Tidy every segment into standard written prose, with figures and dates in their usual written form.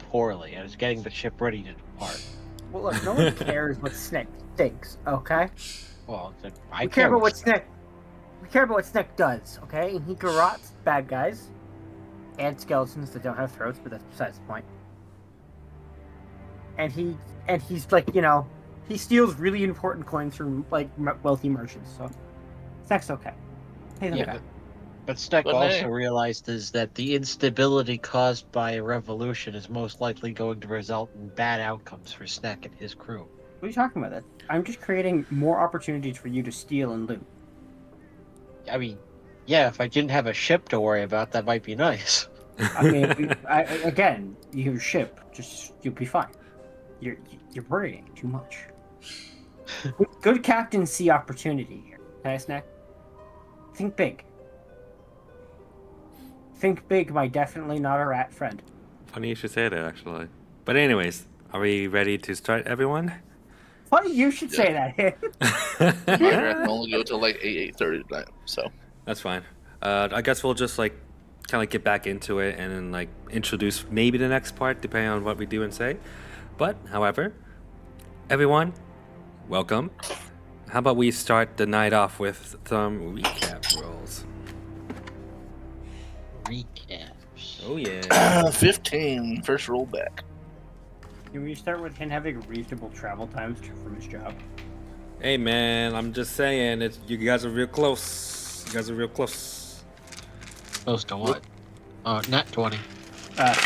poorly and is getting the ship ready to depart. Well, look, no one cares what Snick thinks, okay? Well, then We care about what Snick does, okay? And he garrots bad guys and skeletons that don't have throats, but that's besides the point. And he's like, he steals really important coins from like wealthy merchants. So Snick's okay. Hey, Yeah, but Sneck also realizes that the instability caused by a revolution is most likely going to result in bad outcomes for Sneck and his crew. What are you talking about? I'm just creating more opportunities for you to steal and loot. I mean, yeah, if I didn't have a ship to worry about, that might be nice. I mean, again, you have a ship, you'll be fine. You're worrying too much. Good captains see opportunity here. Okay, Snack? Think big. Think big, my definitely not a rat friend. Funny you should say that, actually. But anyways, are we ready to start, everyone? Funny you should say that. My rat can only go till like 8:30 tonight, so. That's fine. I guess we'll just like kind of get back into it and then like introduce maybe the next part depending on what we do and say. But, however, everyone, welcome. How about we start the night off with some recap rolls? Recaps. Oh yeah. 15, first roll back. Can we start with him having reasonable travel times from his job? Hey man, I'm just saying, you guys are real close. You guys are real close. Close to what? Oh, not 20. 17.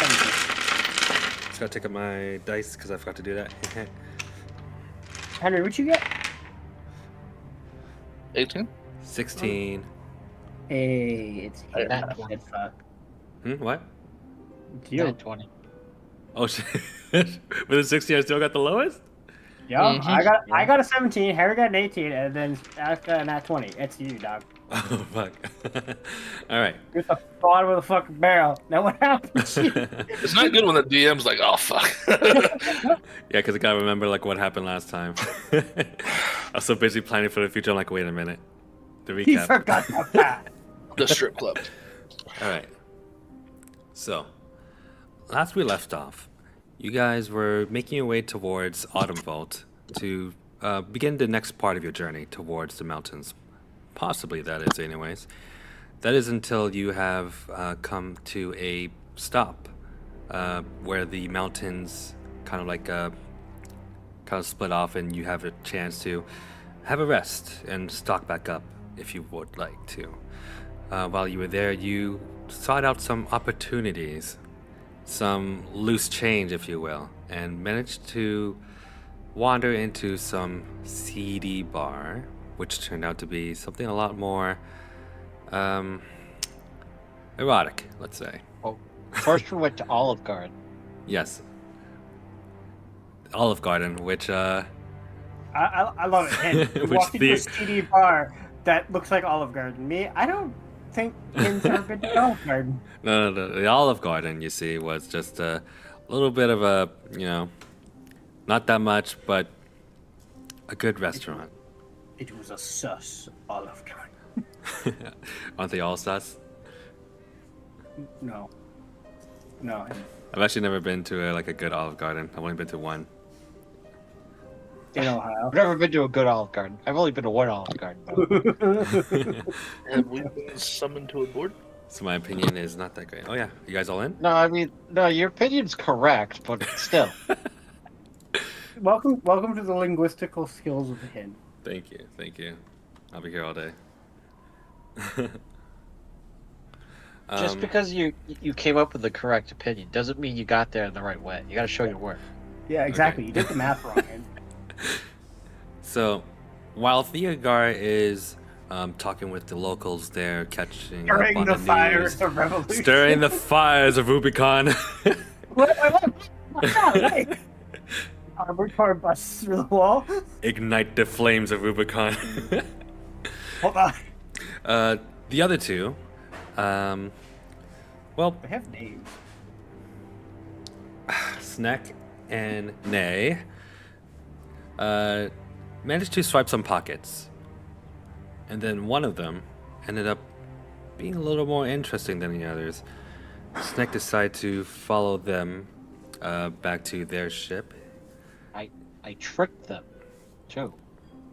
Just gotta take up my dice because I forgot to do that. Henry, what'd you get? 18? 16. Hey, it's hit. Not 20. What? It's you. Not 20. Oh shit. With a 16, I still got the lowest? Yeah, I got a 17, Harry got an 18, and then I got a nat 20. It's you, dog. Oh fuck. Alright. You're at the bottom of the fucking barrel. Now what happens? It's not good when the DM's like, oh fuck. Yeah, because I gotta remember like what happened last time. I was so busy planning for the future, I'm like, wait a minute. The recap. He forgot about that. The strip club. Alright. So, last we left off, you guys were making your way towards Autumn Vault to begin the next part of your journey towards the mountains. Possibly, that is, anyways. That is until you have come to a stop where the mountains kind of split off, and you have a chance to have a rest and stock back up if you would like to. While you were there, you sought out some opportunities, some loose change, if you will, and managed to wander into some seedy bar, which turned out to be something a lot more erotic, let's say. Well, first we went to Olive Garden. Yes. Olive Garden, which I love it. And you Which walked into a CD bar that looks like Olive Garden. Me, I don't think Ken's ever been to Olive Garden. No. The Olive Garden, you see, was just a little bit of a, not that much, but a good restaurant. It was a sus Olive Garden. Aren't they all sus? No. I've actually never been to a good Olive Garden. I've only been to one. In Ohio. I've never been to a good Olive Garden. I've only been to one Olive Garden. Have we been summoned to a board? So my opinion is not that great. Oh yeah, you guys all in? No, I mean, no, your opinion's correct, but still. Welcome to the linguistical skills of the hen. Thank you. I'll be here all day. Just because you came up with the correct opinion doesn't mean you got there in the right way. You got to show your work. Yeah, exactly. Okay. You did the math wrong. Hen. So, while Theogar is talking with the locals there, catching up Stirring on the the fires news, of revolution. stirring the fires of Rubicon. What? Wait. Armored car busts through the wall. Ignite the flames of Rubicon. Hold on. The other two, well, They have names. Snack and Nay managed to swipe some pockets. And then one of them ended up being a little more interesting than the others. Snack decided to follow them back to their ship. I tricked them, too.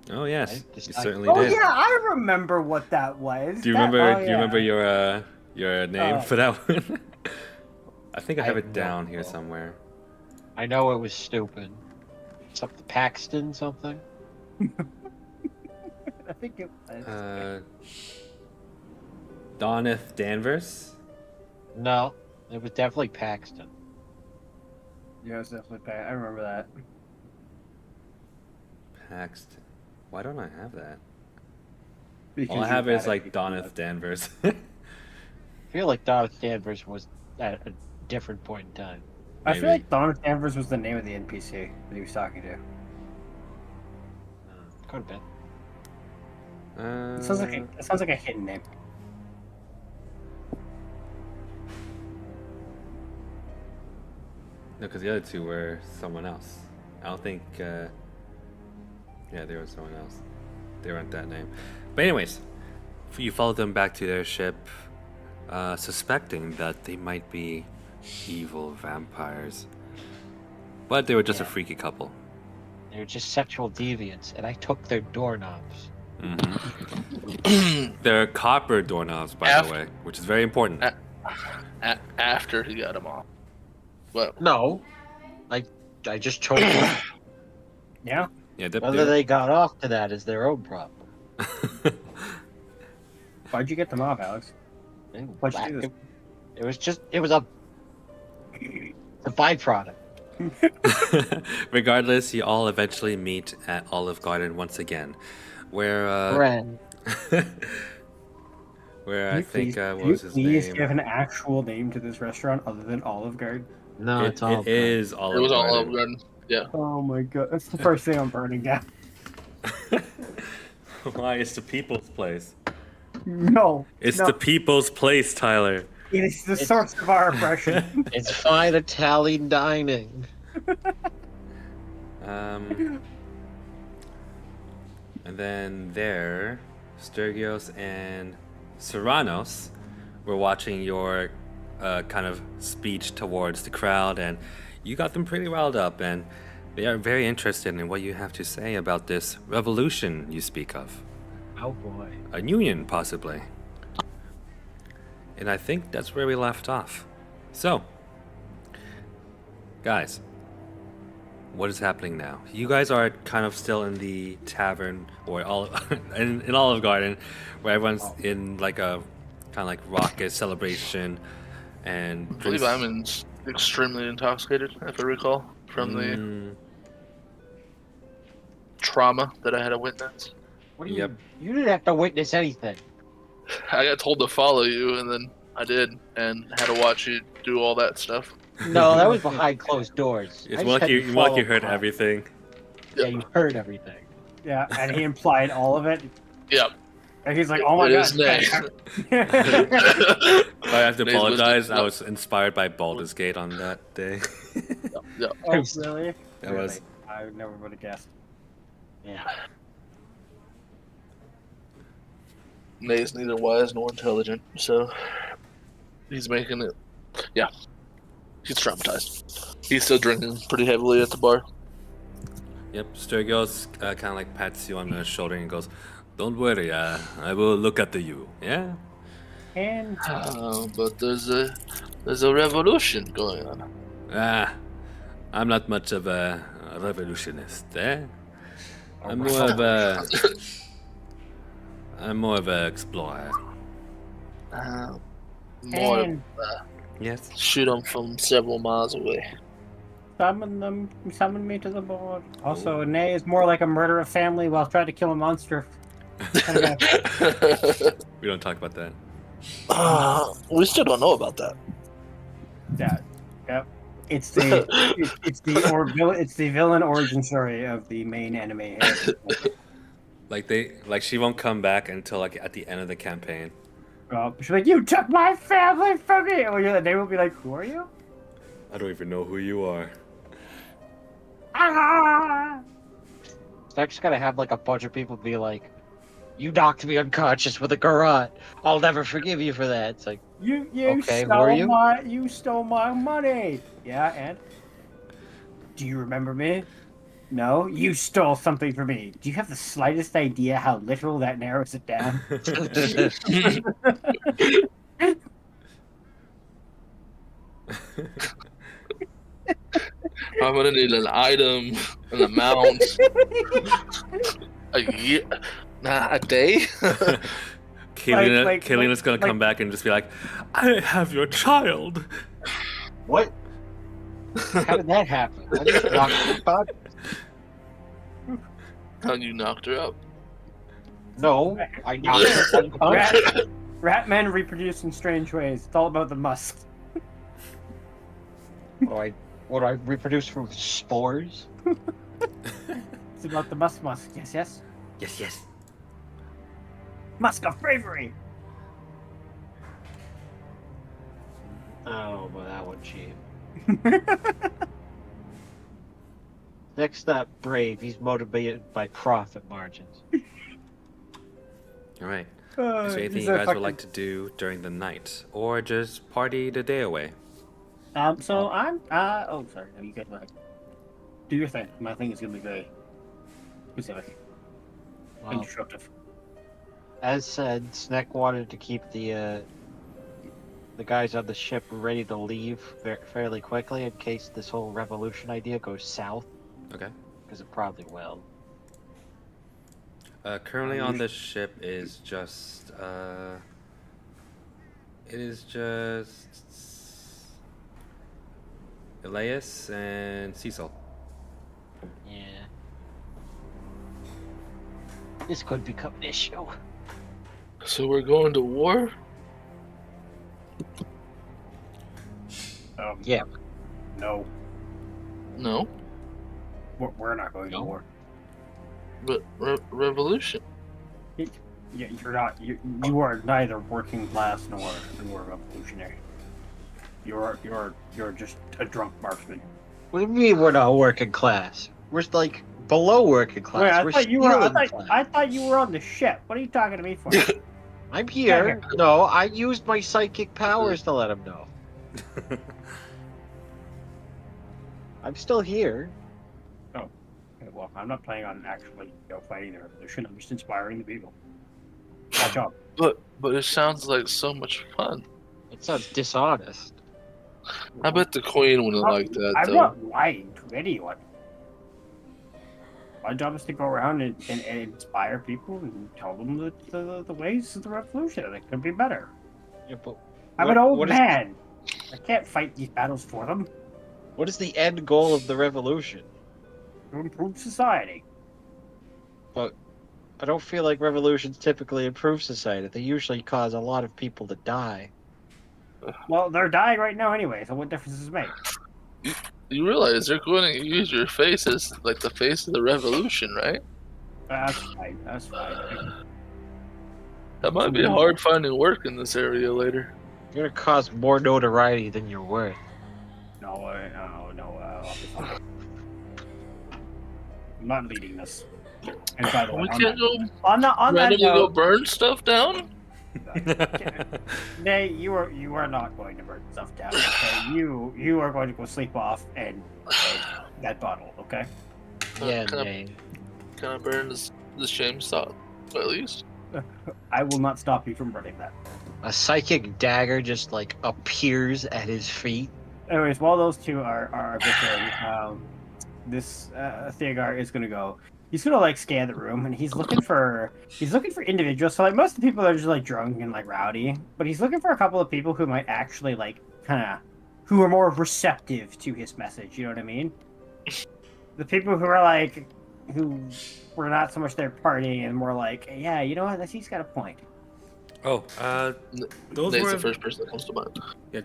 Oh yes, Right? you Decide- certainly Oh did. yeah, I remember what that was. Do you That- remember? oh, Do you remember your name Oh. for that one? I think I have I it have down no here clue. somewhere. I know it was stupid. Something Paxton something? I think it was. Doneth Danvers. No, it was definitely Paxton. Yeah, it was definitely bad. I remember that. Paxton. Why don't I have that? Because All I you have had is it. like Doneth Danvers. I feel like Donald Danvers was at a different point in time. I feel Maybe. like Donald Danvers was the name of the NPC that he was talking to. Could have been. It sounds like a hidden name. No, because the other two were someone else. I don't think. Yeah, they were someone else. They weren't that name. But anyways, you followed them back to their ship, suspecting that they might be evil vampires. But they were just a Yeah. freaky couple. They were just sexual deviants, and I took their doorknobs. They're copper doorknobs, by the way, which is very important. After he got him off. But No, I just chose them. Yeah. Yeah, Whether they got off to that is their own problem. Why'd you get them off, Alex? Why'd you do this? It was a byproduct. Regardless, you all eventually meet at Olive Garden once again, where Ren. where Can I you think please- what can you was his please name? give an actual name to this restaurant other than Olive Garden? No, it's all It is Olive it was all Garden. Olive Garden. Yeah. Oh my god, that's the first thing I'm burning down. Why? It's the people's place. No, It's no, the people's place, Tyler. it is the source of our oppression. It's fine Italian dining. And then there, Sturgios and Serranos were watching your kind of speech towards the crowd, and you got them pretty riled up, and they are very interested in what you have to say about this revolution you speak of. Oh boy. A union, possibly. And I think that's where we left off. So, guys, what is happening now? You guys are kind of still in the tavern, or in Olive Garden, where everyone's in like a kind of like raucous celebration, and I believe I'm extremely intoxicated, if I recall, from the Mm, trauma that I had to witness. What do Yep. you didn't have to witness anything. I got told to follow you, and then I did, and had to watch you do all that stuff. No, that was behind closed doors. it's I more just like had to you, more like you follow heard behind. everything. Yeah, you heard everything. Yeah, and he implied all of it. Yep. And he's like, "Oh my It god!" is Nay. I have to Nays apologize. wisdom. I was inspired by Baldur's Gate on that day. Yep. Oh, really? That was- I never would have guessed. Yeah. Nay's neither wise nor intelligent, so he's making it. Yeah, he's traumatized. He's still drinking pretty heavily at the bar. Yep, Sturgios kind of like pats you on the shoulder and goes, "Don't worry, I will look after you." Yeah. And But there's a revolution going on. I'm not much of a revolutionist, eh? I'm more of a explorer. More and Yes. shoot them from several miles away. summon me to the board. Also, Nay is more like a murder of family while trying to kill a monster. We don't talk about that. We still don't know about that. Yeah, yep. It's the it's the villain origin story of the main enemy. Like she won't come back until like at the end of the campaign. She's like, "You took my family from me." Or they will be like, "Who are you?" I don't even know who you are. Ah! So I just gotta have like a bunch of people be like, "You knocked me unconscious with a garrote. I'll never forgive you for that." It's like, You Okay, who are you? stole my money. Yeah, and Do you remember me? No? You stole something from me. Do you have the slightest idea how little that narrows it down? I'm gonna need an item, an amount, a year, a day. Kaylena's gonna come back and just be like, I have your child. What? How did that happen? I just knocked her out. How you knocked her up? No, I knocked her unconscious. Rat men reproduce in strange ways. It's all about the musk. What do I reproduce from spores? It's about the musk. Yes, yes. Yes. Musk of bravery. Oh, well, that one cheap. Next up, Brave. He's motivated by profit margins. All right. Is there anything you guys would like to do during the night, or just party the day away? So I'm. Oh, sorry. No, you guys do your thing. My thing is gonna be very specific and Well, disruptive. as said, Sneck wanted to keep the guys on the ship ready to leave fairly quickly in case this whole revolution idea goes south, Okay. because it probably will. Currently on the ship is just it is just Elias and Cecil. Yeah. This could become an issue. So we're going to war? Yeah. No, No, we're not going to No. war. but revolution. Yeah, you're not. You are neither working class nor revolutionary. You're just a drunk marksman. What do you mean we're not working class? We're like below working class. Wait, We're I stealing class. thought you were on the ship. What are you talking to me for? I'm here. No, I used my psychic powers to let him know. I'm still here. Okay, well, I'm not planning on actually fighting the revolution. I'm just inspiring the people. Watch out. But it sounds like so much fun. It sounds dishonest. I bet the queen wouldn't like that I'm though. not lying to anyone. My job is to go around and inspire people and tell them the ways of the revolution. They could be better. Yeah, but I'm an old what is- man. I can't fight these battles for them. What is the end goal of the revolution? To improve society. But I don't feel like revolutions typically improve society. They usually cause a lot of people to die. Well, they're dying right now anyway, so what difference does it make? You realize they're going to use your face as like the face of the revolution, right? That's fine. That's fine. That might be hard finding work in this area later. You're gonna cause more notoriety than you're worth. No, I'll be fine. I'm not leading this. And by the way, We can't go on that randomly go note, burn stuff down. Nay, you are not going to burn stuff down. Okay? You are going to go sleep off and that bottle. Okay. Yeah, can, I, Dane. can I burn this shame stop at least? I will not stop you from burning that. A psychic dagger just like appears at his feet. Anyways, while those two are bickering, this Theogar is gonna go. He's gonna like scan the room and he's looking for individuals. So like most of the people are just like drunk and like rowdy, but he's looking for a couple of people who might actually like who are more receptive to his message. You know what I mean? The people who are like who were not so much there partying and more like, yeah, you know what? He's got a point. Oh, those Nate's were the first person that comes to mind. yeah.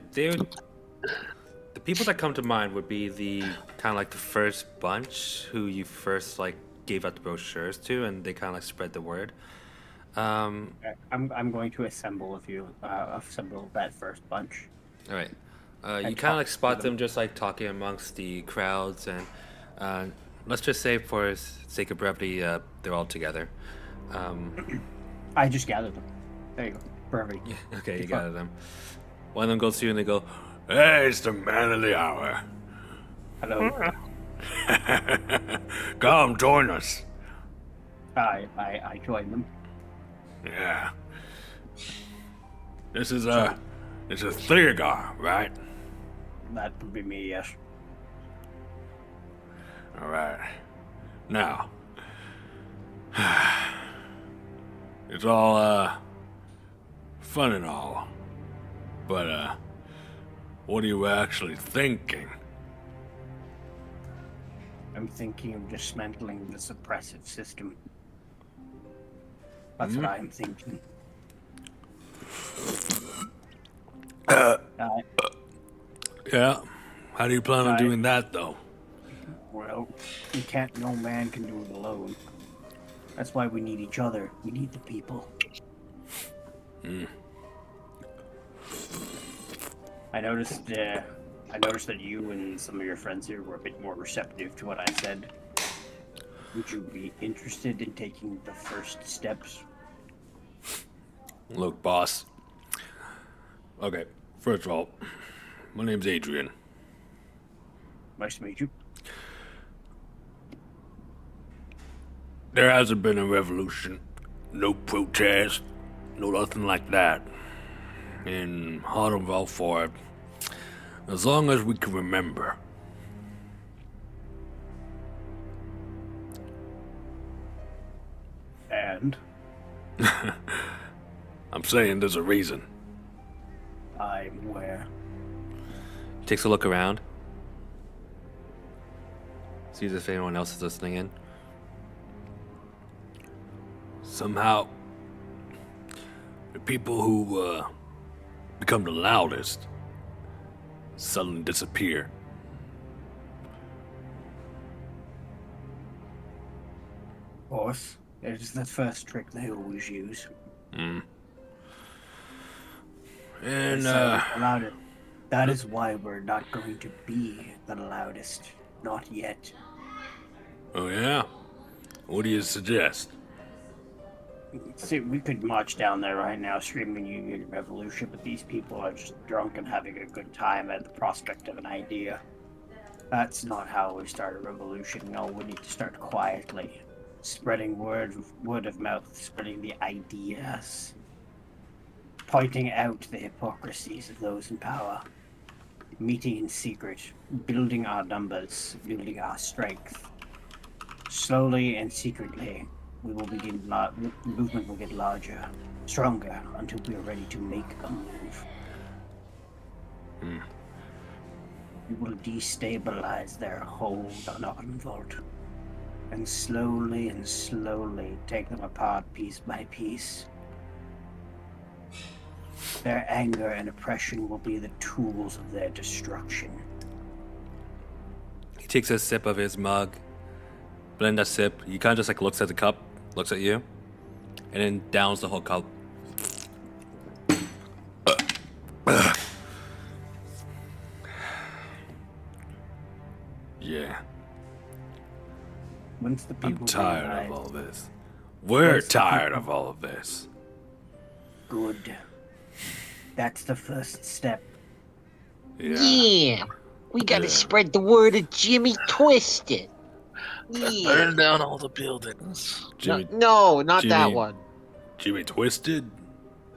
The people that come to mind would be the kind of like the first bunch who you first like gave out the brochures to, and they kind of like spread the word. I'm going to assemble that first bunch. All right. You And kind of like talk spot to them just like talking amongst the crowds, and let's just say for sake of brevity, they're all together. I just gathered them. There you go. Perfect. Okay, you Fun. got them. One of them goes to you and they go, "Hey, it's the man of the hour." Hello. Come, join us. I join them. Yeah. This is a Thiergar, right? That would be me, yes. All right. Now, it's all fun and all, but what are you actually thinking? I'm thinking of dismantling the suppressive system. That's what I'm thinking. Yeah. How do you plan on Right. doing that, though? Well, no man can do it alone. That's why we need each other. We need the people. I noticed that you and some of your friends here were a bit more receptive to what I said. Would you be interested in taking the first steps? Look, boss. Okay, first of all, my name's Adrian. Nice to meet you. There hasn't been a revolution, no protest, no nothing like that in Hardenville for as long as we can remember. And I'm saying there's a reason. I'm aware. He takes a look around, sees if anyone else is listening in. Somehow, the people who become the loudest suddenly disappear. Of course, it's the first trick they always use. And That is why we're not going to be the loudest. Not yet. oh yeah? What do you suggest? See, we could march down there right now screaming Union Revolution, but these people are just drunk and having a good time at the prospect of an idea. That's not how we start a revolution. No, we need to start quietly. Spreading word of mouth, spreading the ideas. Pointing out the hypocrisies of those in power. Meeting in secret. Building our numbers. Building our strength. Slowly and secretly, we will begin. The movement will get larger, stronger, until we are ready to make a move. We will destabilize their hold on Ardenvold, and slowly take them apart piece by piece. Their anger and oppression will be the tools of their destruction. He takes a sip of his mug, but in that sip, he kind of just like looks at the cup, looks at you, and then downs the whole cup. Yeah, Once the people I'm tired realize, of all this. We're Once the tired people- of all of this. good. That's the first step. Yeah. Yeah, we gotta Yeah. spread the word of Jimmy Twisted. Yeah. Burn down all the buildings. Jimmy, No, not that Jimmy- one. Jimmy Twisted?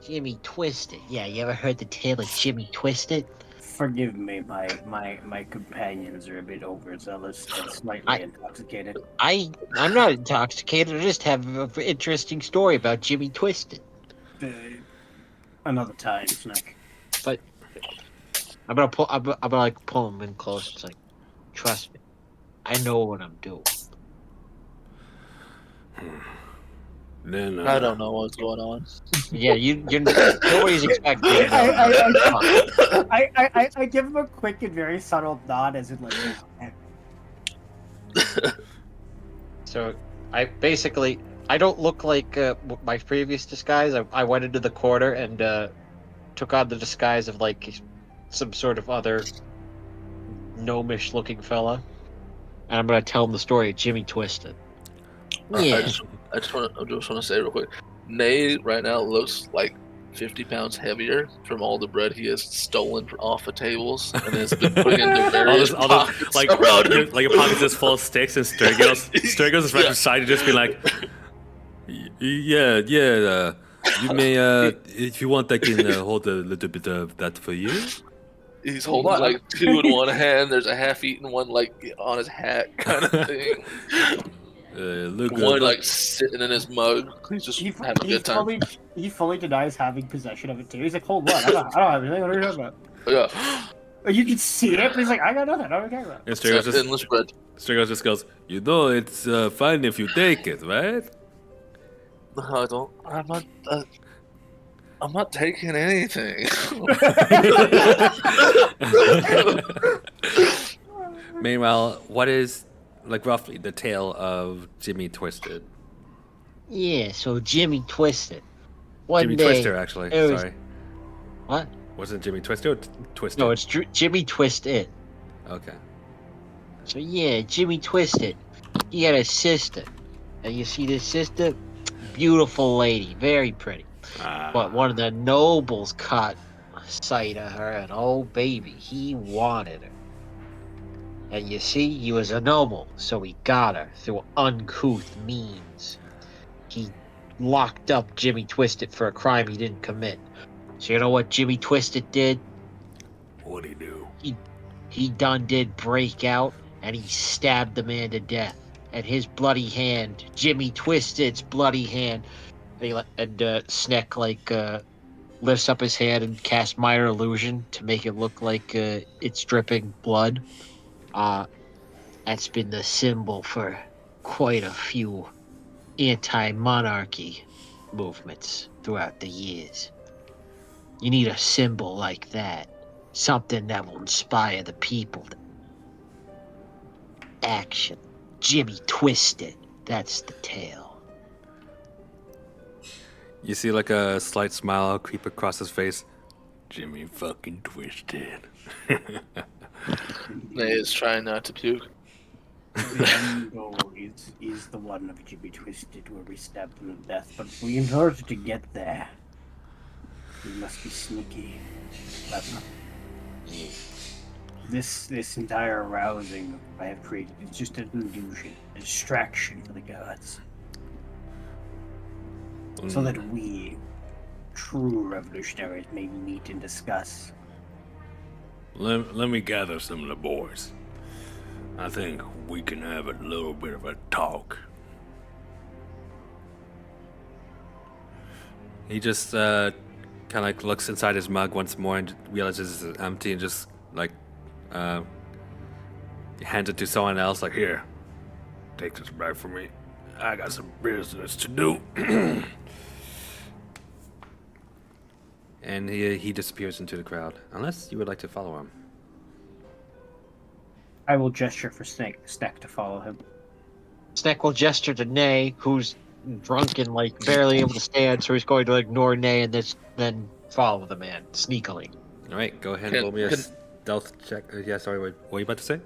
Jimmy Twisted. Yeah, you ever heard the tale of Jimmy Twisted? Forgive me, my companions are a bit overzealous and slightly intoxicated. I'm not intoxicated. I just have an interesting story about Jimmy Twisted. Another time, Snack. But I'm gonna like pull him in close. It's like, trust me, I know what I'm doing. Then I don't know what's going on. Yeah, you're nobody's expecting. I give him a quick and very subtle nod as in like. So I don't look like my previous disguise. I went into the corner and took on the disguise of like some sort of other gnomish looking fella, and I'm gonna tell him the story of Jimmy Twisted. I Yeah. just want to say real quick. Nay right now looks like 50 pounds heavier from all the bread he has stolen off of tables and has been putting into various pockets like around him. like a pocket just full of sticks, and Sturgis is right beside you, just be like, yeah. You may, if you want, I can hold a little bit of that for you. He's holding like 2 in one hand. There's a half-eaten one like on his hat kind of thing. Look One like sitting in his mug. He's just having a good time. He fully denies having possession of it too. He's like, hold on, I don't have anything. What are you talking about? Yeah. You can see it, but he's like, I got nothing. I don't care about. And Endless bread. Sturgis just goes, you know, it's fine if you take it, right? No, I don't. I'm not taking anything. Meanwhile, what is like roughly the tale of Jimmy Twisted? Yeah, so Jimmy Twisted. One Jimmy day, Twister, actually. it was- Sorry. What? Wasn't Jimmy Twister or Twisted? No, it's Jimmy Twisted. Okay. So yeah, Jimmy Twisted. He had a sister. And you see this sister? Beautiful lady, very pretty. But one of the nobles caught sight of her, and oh baby, he wanted her. And you see, he was a noble, so he got her through uncouth means. He locked up Jimmy Twisted for a crime he didn't commit. So you know what Jimmy Twisted did? What'd he do? He done did break out, and he stabbed the man to death. And his bloody hand, Jimmy Twisted's bloody hand, Sneck lifts up his hand and casts Minor Illusion to make it look like it's dripping blood. That's been the symbol for quite a few anti-monarchy movements throughout the years. You need a symbol like that, something that will inspire the people to action. Jimmy Twisted, that's the tale. You see like a slight smile creep across his face. Jimmy fucking Twisted. He's trying not to puke. The end goal is the one of Jimmy Twisted where we stab them to death, but in order to get there, we must be sneaky. Clever. This entire arousing I have created is just an illusion, a distraction for the gods. So that we, true revolutionaries, may meet and discuss. Let me gather some of the boys. I think we can have a little bit of a talk. He just kind of like looks inside his mug once more and realizes it's empty and just like hands it to someone else. Like, here, take this back from me. I got some business to do. And he disappears into the crowd. Unless you would like to follow him. I will gesture for Snack to follow him. Snack will gesture to Nay, who's drunk and like barely able to stand, so he's going to ignore Nay and then follow the man sneakily. All right, go ahead and roll me a stealth check. Yeah, sorry, what were you about to say?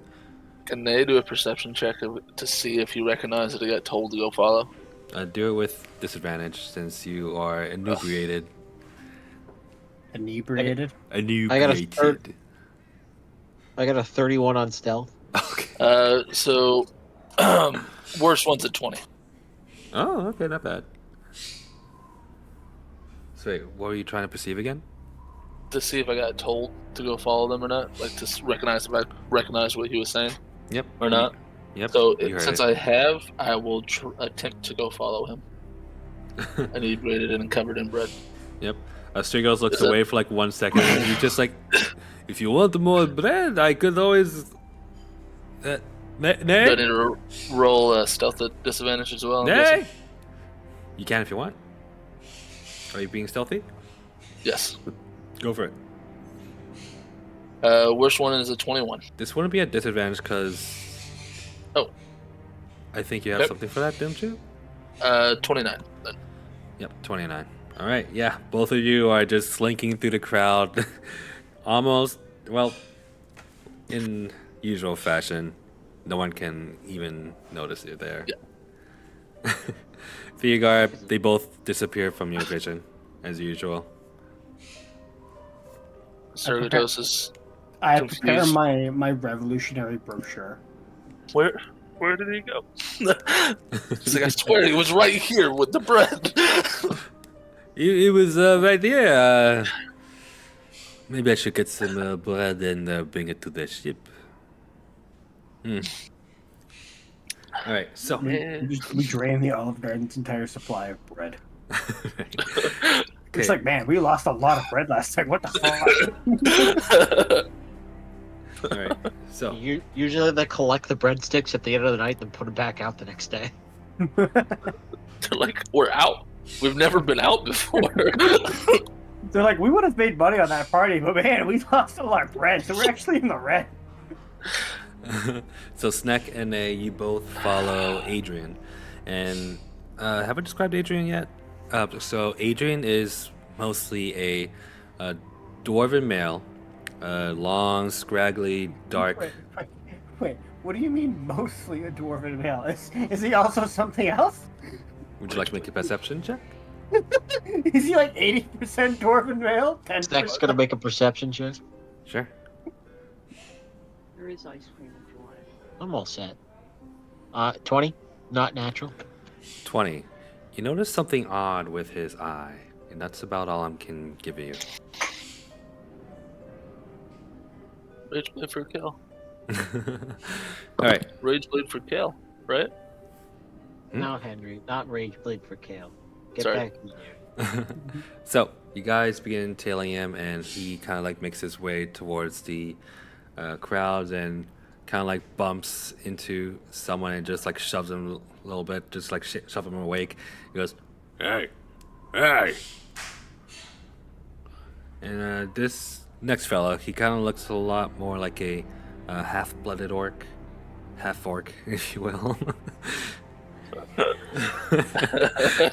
Can they do a perception check to see if you recognize that he got told to go follow? Do it with disadvantage since you are inebriated. Inebriated? Inebriated. I got a 31 on stealth. Okay. So worst one's at 20. Oh, okay, not bad. So wait, what were you trying to perceive again? To see if I got told to go follow them or not, like to recognize if I recognize what he was saying. Yep. Or not. Yep. So since I have, I will attempt to go follow him. Inebriated and covered in bread. Yep. Strigos looks away for like 1 second, and he's just like, if you want more bread, I could always. Do I need to roll stealth at disadvantage as well? Nay! You can if you want. Are you being stealthy? Yes. Go for it. Worst one is a 21. This wouldn't be a disadvantage because. Oh. I think you have something for that, don't you? 29. Then. Yep, 29. All right, yeah. Both of you are just slinking through the crowd. Almost, well, in usual fashion. No one can even notice you're there. Yeah. Viagar, they both disappear from your vision, as usual. Sergatos is I prepare confused. my revolutionary brochure. Where did he go? It's like, I swear he was right here with the bread. It was right there. Maybe I should get some bread and bring it to the ship. All right, so We drain the Olive Garden's entire supply of bread. okay. It's like, man, we lost a lot of bread last time. What the fuck? All right, so Usually they collect the breadsticks at the end of the night, then put them back out the next day. They're like, we're out. We've never been out before. They're like, we would have made money on that party, but man, we lost all our bread, so we're actually in the red. so Snack and you both follow Adrian, and have I described Adrian yet? So Adrian is mostly a dwarven male, long, scraggly, dark. Wait, what do you mean mostly a dwarven male? Is he also something else? Would you like to make a perception check? Is he like 80% dwarven male? 10%? Snack's gonna make a perception check. Sure. There is ice cream if you want it. I'm all set. 20, not natural. 20. You notice something odd with his eye, and that's about all I can give you. Rage Blade for kill. All right. Rage Blade for kill, right? No, Henry, not Rage Blade for Kale. Get Sorry. back in there. So you guys begin tailing him, and he kind of like makes his way towards the crowds and kind of like bumps into someone and just like shoves him a little bit, just like shove him awake. He goes, "Hey, hey!" And this next fella, he kind of looks a lot more like a half-blooded orc, half-orc, if you will.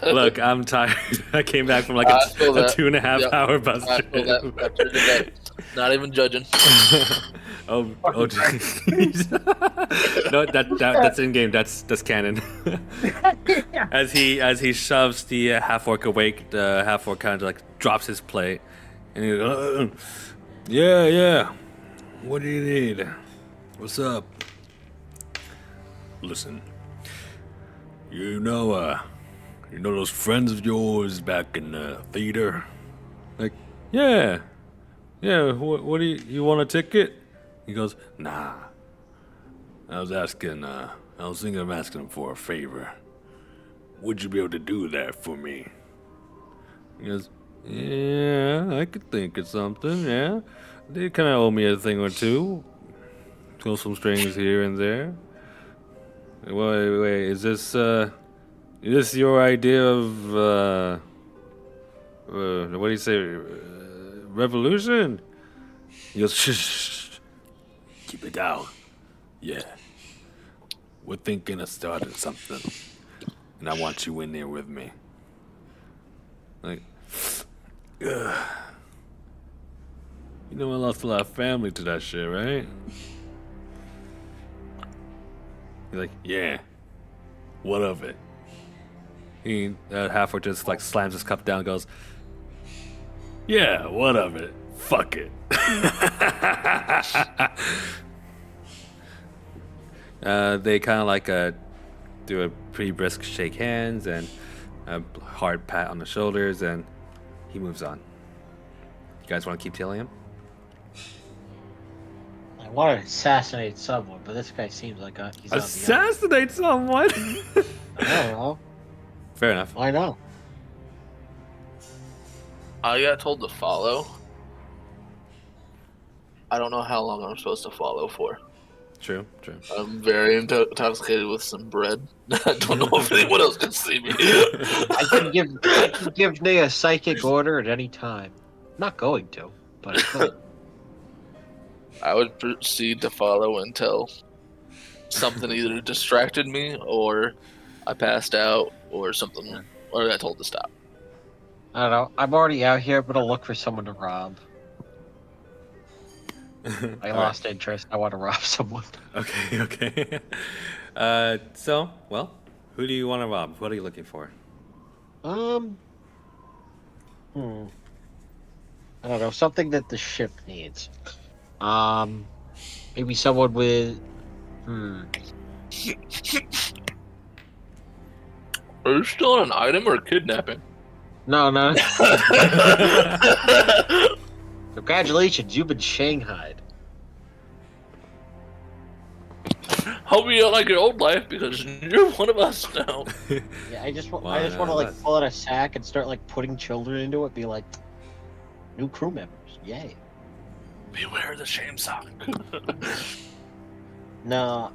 Look, I'm tired. I came back from like a 2.5 hour bus I trip. feel that. After today. Not even judging. oh, geez. No, that's in game. That's canon. as he shoves the half orc awake, the half orc kind of like drops his plate, and he goes, yeah. What do you need? What's up? Listen. You know those friends of yours back in the theater? Like, yeah. What do you want a ticket? He goes, nah. I was thinking of asking him for a favor. Would you be able to do that for me? He goes, yeah, I could think of something. Yeah, they kind of owe me a thing or two. Pull some strings here and there. Wait, is this your idea of, what do you say, revolution? He goes, shh, keep it down. Yeah. We're thinking of starting something, and I want you in there with me. Like, ugh. You know I lost a lot of family to that shit, right? He's like, yeah. What of it? He half-orc just like slams his cup down and goes, yeah, what of it? Fuck it. They kind of like do a pretty brisk shake hands and a hard pat on the shoulders, and he moves on. You guys want to keep tailing him? I want to assassinate someone, but this guy seems like he's Assassinate someone? on the I don't know. Fair enough. Why not? I got told to follow. I don't know how long I'm supposed to follow for. True. I'm very intoxicated with some bread. I don't know if anyone else can see me. I can give Nate a psychic order at any time. I'm not going to, but I could. I would proceed to follow until something either distracted me or I passed out or something, or I got told to stop. I don't know. I'm already out here, but I'll look for someone to rob. I lost interest. I want to rob someone. Okay. So, well, who do you want to rob? What are you looking for? I don't know, something that the ship needs. Maybe someone with. Are you still on an item or kidnapping? No, no. Congratulations, you've been shanghaied. Hope you don't like your old life because you're one of us now. Yeah, I just want One to of like us. pull out a sack and start like putting children into it. Be like, new crew members, yay! Beware the shame sock. No,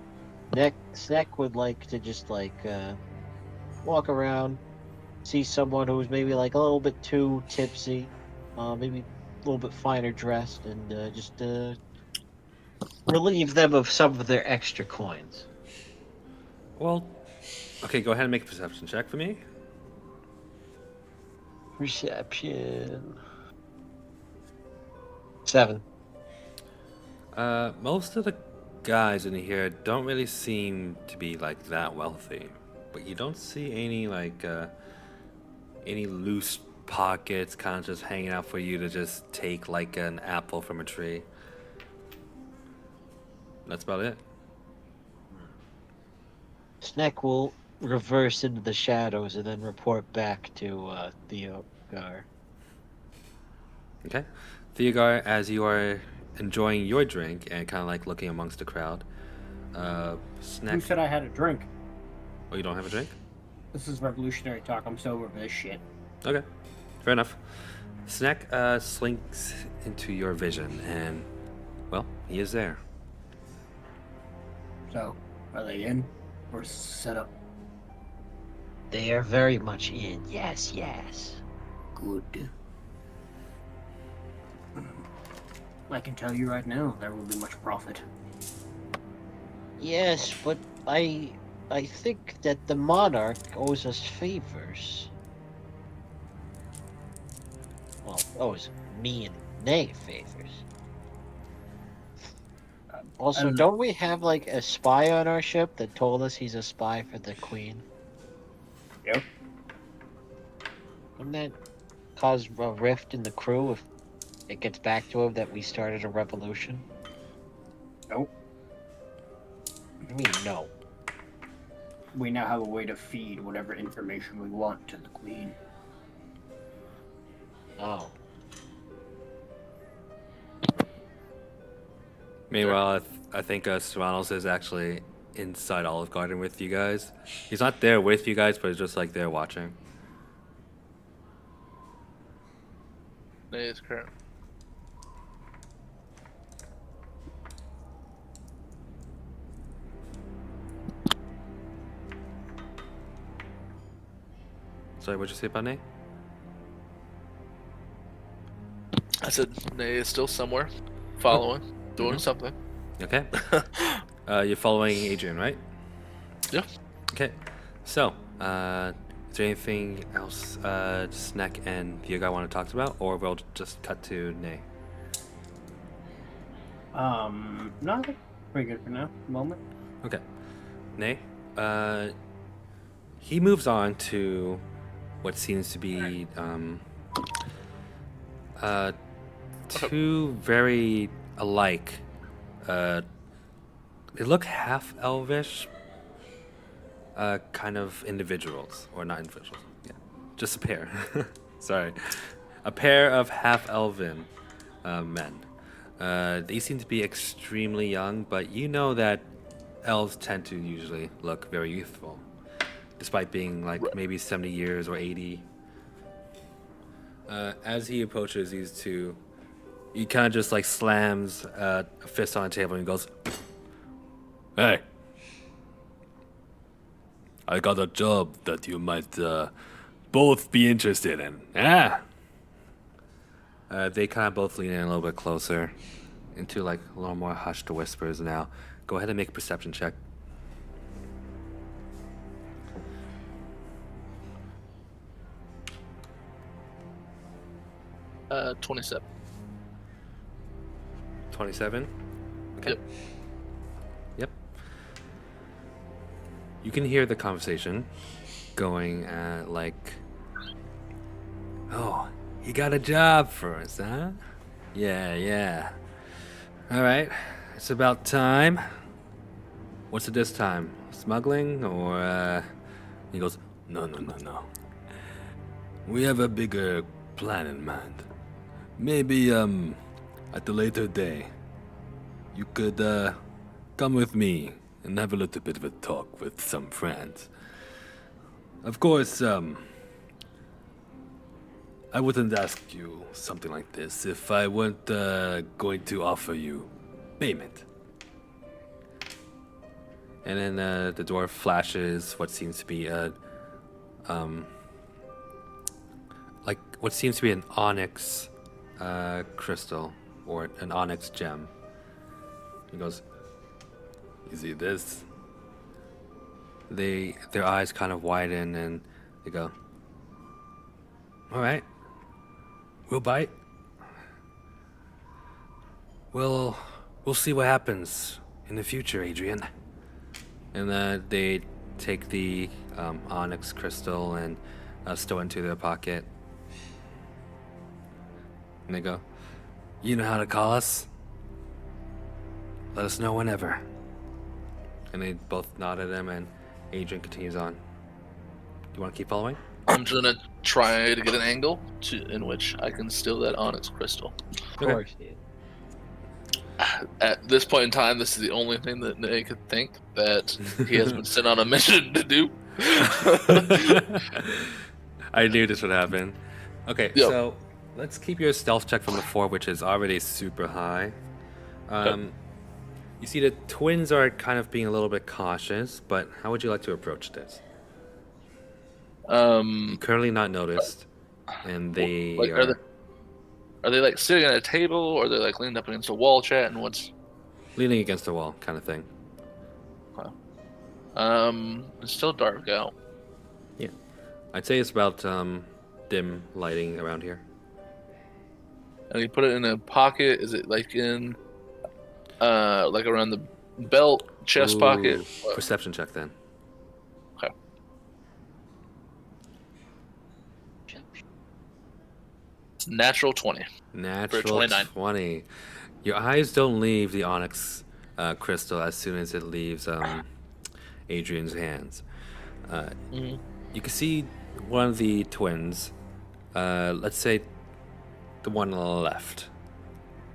Snack would like to just like walk around, see someone who's maybe like a little bit too tipsy, maybe a little bit finer dressed, and just relieve them of some of their extra coins. Well, okay, go ahead and make a perception check for me. Reception. 7. Most of the guys in here don't really seem to be like that wealthy, but you don't see any like any loose pockets kind of just hanging out for you to just take like an apple from a tree. That's about it. Snack will reverse into the shadows and then report back to Theogar. Okay. Theogar, as you are enjoying your drink and kind of like looking amongst the crowd, Who Snack. said I had a drink? Oh, you don't have a drink? This is revolutionary talk. I'm sober for this shit. Okay, fair enough. Snack slinks into your vision, and well, he is there. So, are they in or set up? They are very much in. Yes, yes. Good. I can tell you right now, there will be much profit. Yes, but I think that the monarch owes us favors. Well, owes me and Nay favors. Also, and- don't we have like a spy on our ship that told us he's a spy for the Queen? Yep. Wouldn't that cause a rift in the crew if it gets back to him that we started a revolution? Nope. I mean, no. We now have a way to feed whatever information we want to the Queen. Oh. Meanwhile, I think Serranos is actually inside Olive Garden with you guys. He's not there with you guys, but he's just like there watching. Nay is current. Sorry, what'd you say about Nate? I said Nay is still somewhere, following, doing something. Okay. You're following Adrian, right? Yeah. Okay. So, is there anything else Snack and the guy want to talk about, or we'll just cut to Nay? No, I think pretty good for now. Moment. Okay. Nay, he moves on to what seems to be two very alike. They look half elvish, kind of individuals, or not individuals. Yeah, just a pair. Sorry, a pair of half elven men. They seem to be extremely young, but you know that elves tend to usually look very youthful, despite being like maybe 70 years or 80. As he approaches these two, he kind of just like slams a fist on the table and goes, "Hey, I got a job that you might both be interested in. Yeah." They kind of both lean in a little bit closer into like a little more hushed whispers now. Go ahead and make a perception check. 27. 27? Okay. Yep. Yep. You can hear the conversation going like, "Oh, You got a job for us, huh? Yeah. All right, it's about time. What's it this time? Smuggling or? He goes, no. We have a bigger plan in mind. Maybe at a later day, you could come with me and have a little bit of a talk with some friends. Of course, I wouldn't ask you something like this if I weren't going to offer you payment. And then the dwarf flashes what seems to be like what seems to be an onyx crystal or an onyx gem. He goes, "You see this?" Their eyes kind of widen and they go, "All right, we'll bite. We'll see what happens in the future, Adrian." And they take the onyx crystal and stow it into their pocket. And they go, "You know how to call us? Let us know whenever." And they both nod at him, and Adrian continues on. Do you want to keep following? I'm just gonna try to get an angle in which I can steal that onyx crystal. Of course, dude. At this point in time, this is the only thing that Nate could think that he has been sent on a mission to do. I knew this would happen. Okay, Yep. so let's keep your stealth check from before, which is already super high. You see the twins are kind of being a little bit cautious, but how would you like to approach this? Currently not noticed, and they Like, are they like sitting at a table, or they're like leaning up against a wall chatting? What's leaning against the wall kind of thing. it's still dark out. Yeah, I'd say it's about dim lighting around here. And you put it in a pocket. Is it like in like around the belt, chest pocket? Ooh, perception check then. Okay. Natural 20. Natural 29. 20. Your eyes don't leave the onyx crystal as soon as it leaves Adrian's hands. You can see one of the twins, let's say the one on the left.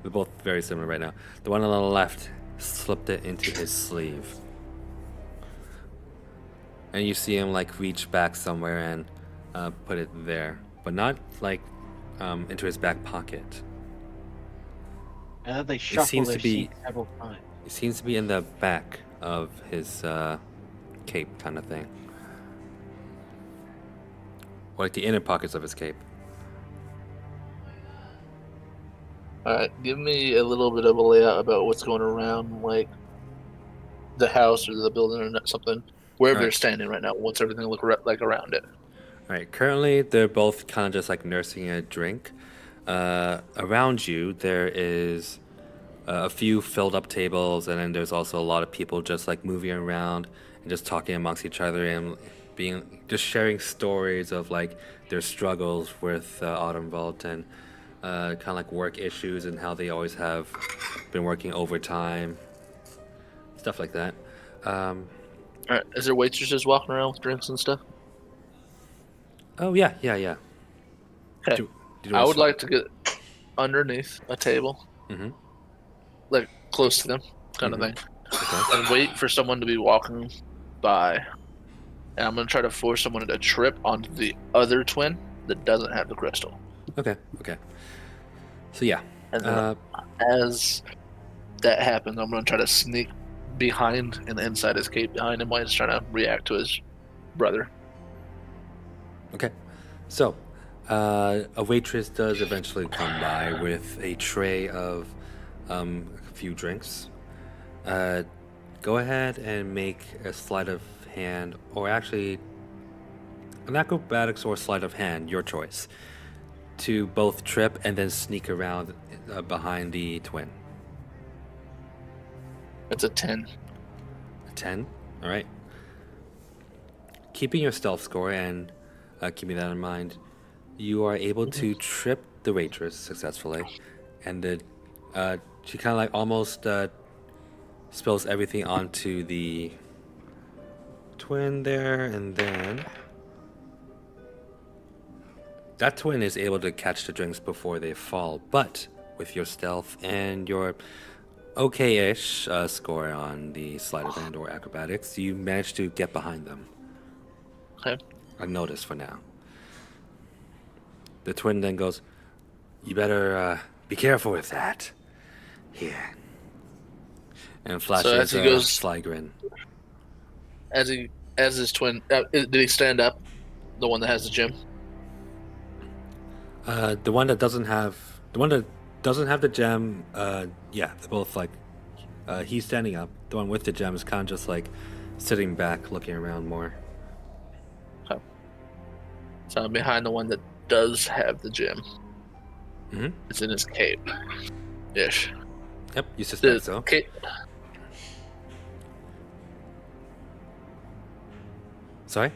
They're both very similar right now. The one on the left slipped it into his sleeve. And you see him like reach back somewhere and put it there. But not like into his back pocket. And then they shuffle seems their to be- seats several times. It seems to be in the back of his cape kind of thing. Or like the inner pockets of his cape. Alright, give me a little bit of a layout about what's going around, like the house or the building or something. Wherever they're Alright. standing right now, what's everything look like around it? Alright, currently they're both kind of just like nursing a drink. Around you, there is a few filled up tables, and then there's also a lot of people just like moving around and just talking amongst each other and just sharing stories of like their struggles with Autumn Vault and kind of like work issues and how they always have been working overtime, stuff like that. Alright, is there waitresses walking around with drinks and stuff? Oh yeah. Okay. Do you I wanna would swap? like to get underneath a table, Mhm. like close to them, kind of thing, Okay. and wait for someone to be walking by. And I'm gonna try to force someone to trip onto the other twin that doesn't have the crystal. Okay. So yeah. And then as that happens, I'm gonna try to sneak behind and inside his cape behind him while he's trying to react to his brother. Okay. So, a waitress does eventually come by with a tray of a few drinks. Go ahead and make a sleight of hand, or actually, an acrobatics or sleight of hand, your choice, to both trip and then sneak around behind the twin. It's a 10. A 10? Alright. Keeping your stealth score and keeping that in mind, you are able to trip the waitress successfully, and she kind of like almost spills everything onto the twin there, and then that twin is able to catch the drinks before they fall. But with your stealth and your okay-ish score on the sleight of hand or acrobatics, you manage to get behind them. Okay. Unnoticed for now. The twin then goes, "You better be careful with that." Here. And flashes as he a goes- sly grin. As his twin, did he stand up? The one that has the gym. The one that doesn't have the gem, yeah, they're both like, he's standing up. The one with the gem is kind of just like sitting back, looking around more. Okay. So I'm behind the one that does have the gym. Mhm. It's in his cape. Ish. Yep, you suspect The so. cape. Sorry?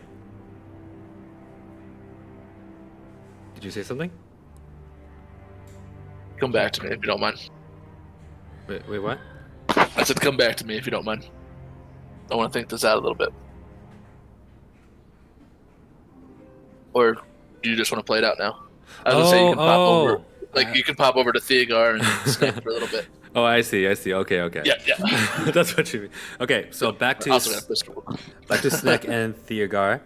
Did you say something? Come back to me if you don't mind. Wait, what? I said come back to me if you don't mind. I want to think this out a little bit. Or do you just want to play it out now? I was gonna say you can pop over. Like you can pop over to Theogar and snack for a little bit. Oh, I see. Okay. Yeah. That's what you mean. Okay, so back to Also got a pistol. Snack and Theogar.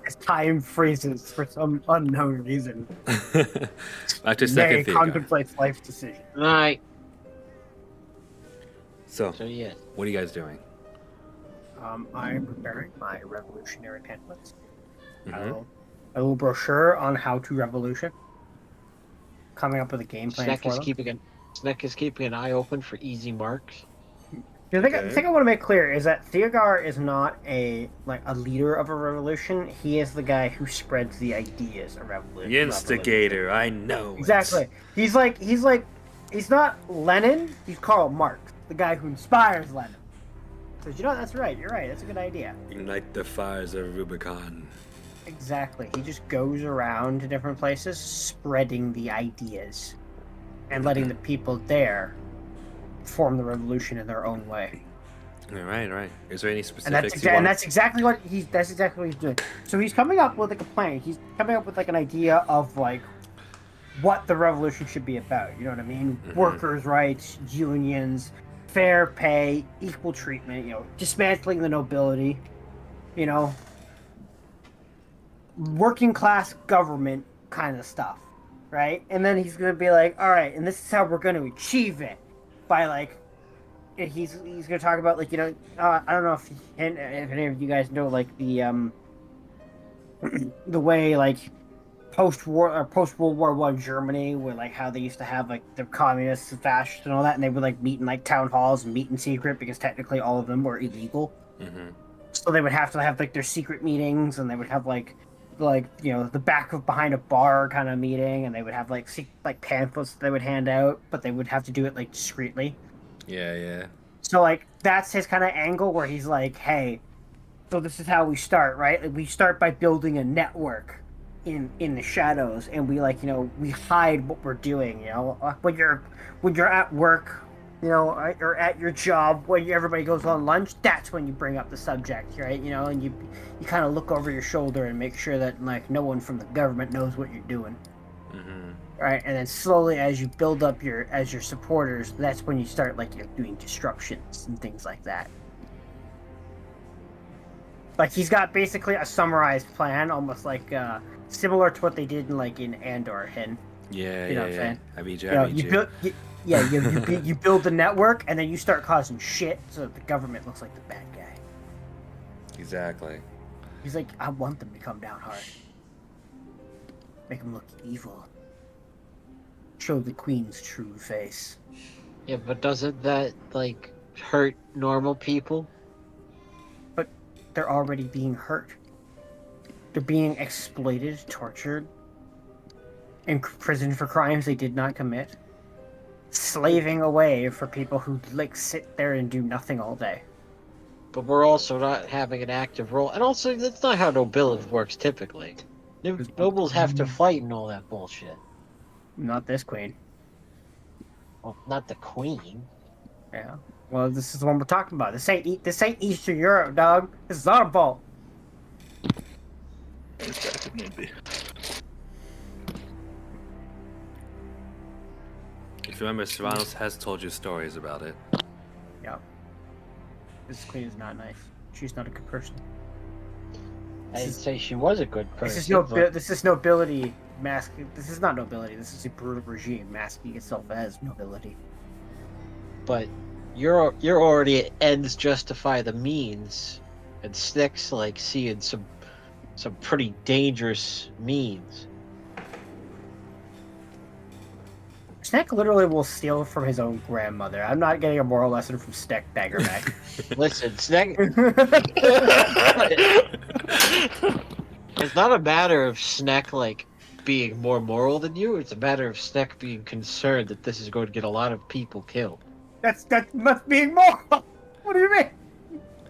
His time freezes for some unknown reason. Back to Snack Nay and Theogar. contemplates life's decision. Right. So, So yeah. what are you guys doing? I am preparing my revolutionary pamphlets. Mhm. A little brochure on how to revolution. Coming up with a game plan Snack for them. Snack is keeping an eye open for easy marks. The thing I want to make clear is that Theogar is not a leader of a revolution. He is the guy who spreads the ideas of revolution. The instigator, I know. Exactly. He's not Lenin. He's Karl Marx, the guy who inspires Lenin. So that's right. You're right. That's a good idea. Ignite the fires of Rubicon. Exactly. He just goes around to different places, spreading the ideas, and letting the people there form the revolution in their own way. Right. Is there any And specifics? that's exactly what he's doing. So he's coming up with like a plan. He's coming up with like an idea of like what the revolution should be about. You know what I mean? Mhm. Workers' rights, unions, fair pay, equal treatment. Dismantling the nobility. Working class government kind of stuff, right? And then he's gonna be like, all right, and this is how we're gonna achieve it by like. He's gonna talk about like I don't know if any of you guys know like the the way like post World War I Germany, where like how they used to have like the communists and fascists and all that, and they would like meet in like town halls and meet in secret because technically all of them were illegal. Mm-hmm. So they would have to have like their secret meetings, and they would have like the back of behind a bar kind of meeting, and they would have like pamphlets that they would hand out, but they would have to do it like discreetly. Yeah. So like that's his kind of angle where he's like, hey, so this is how we start, right? Like, we start by building a network in the shadows, and we we hide what we're doing. When you're at work, or at your job, when everybody goes on lunch, that's when you bring up the subject, right? And you kind of look over your shoulder and make sure that like no one from the government knows what you're doing. Mm-hmm. Right, and then slowly, as you build up your supporters, that's when you start doing disruptions and things like that. Like he's got basically a summarized plan, almost like similar to what they did in Andor. Yeah. What I'm saying? I read you. You build the network, and then you start causing shit, so that the government looks like the bad guy. Exactly. He's like, I want them to come down hard, make them look evil. Show the queen's true face. Yeah, but doesn't that hurt normal people? But they're already being hurt. They're being exploited, tortured, imprisoned for crimes they did not commit, slaving away for people who sit there and do nothing all day. But we're also not having an active role, and also that's not how nobility works typically. Nobles have to fight and all that bullshit. Not this queen. Well, not the queen. Yeah. Well, this is the one we're talking about. This ain't Eastern Europe, dog. This is our vault. If need be. If you remember, Serranos has told you stories about it. Yeah. This queen is not nice. She's not a good person. I didn't say she was a good person. This is nobility mask. This is not nobility. This is a brutal regime masking itself as nobility. But you're already at ends justify the means, and Snick's like seeing some pretty dangerous means. Sneck literally will steal from his own grandmother. I'm not getting a moral lesson from Sneck Daggerback. Listen, Sneck. It's not a matter of Sneck like being more moral than you. It's a matter of Sneck being concerned that this is going to get a lot of people killed. That must be moral. What do you mean?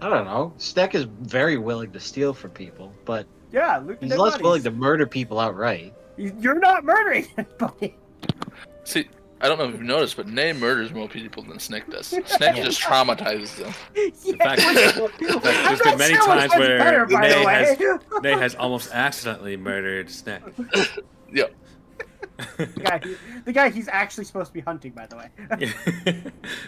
I don't know. Sneck is very willing to steal from people, but Yeah, look at he's their less bodies. willing to murder people outright. You're not murdering anybody. See, I don't know if you've noticed, but Nay murders more people than Snake does. Snake just traumatizes them. In fact, there's been many times where Nay has almost accidentally murdered Snack. Yep. The guy he's actually supposed to be hunting, by the way.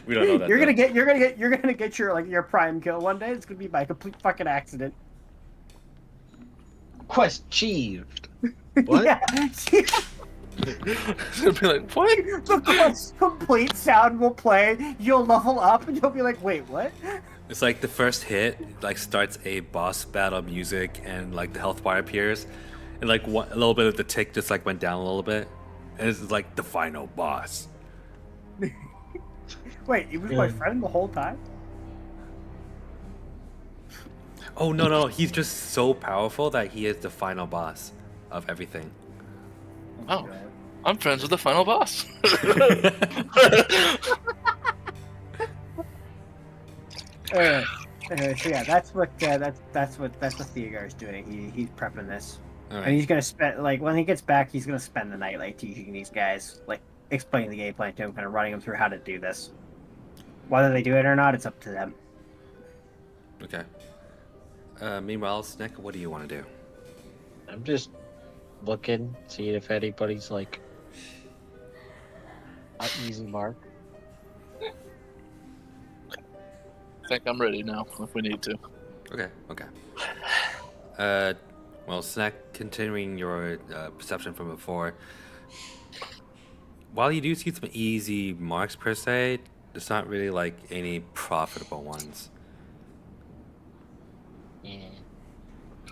We don't know that. You're gonna get your prime kill one day. It's gonna be by a complete fucking accident. Quest achieved. What? Yeah. It's gonna be like, what? The quest complete sound will play. You'll level up, and you'll be like, wait, what? It's like the first hit like starts a boss battle music, and like the health bar appears, and like a little bit of the tick just like went down a little bit, and it's like the final boss. Wait, he was my friend the whole time? Oh no, he's just so powerful that he is the final boss of everything. Oh, I'm friends with the final boss. So yeah, that's what Theogar's doing. He's prepping this, All and right. he's gonna spend when he gets back, he's gonna spend the night like teaching these guys, like explaining the game plan to them, kind of running them through how to do this. Whether they do it or not, it's up to them. Okay. Meanwhile, Snick, what do you want to do? I'm just looking, seeing if anybody's like an easy mark. I think I'm ready now if we need to. Okay. Well, Snack, continuing your perception from before, while you do see some easy marks per se, there's not really like any profitable ones. Yeah,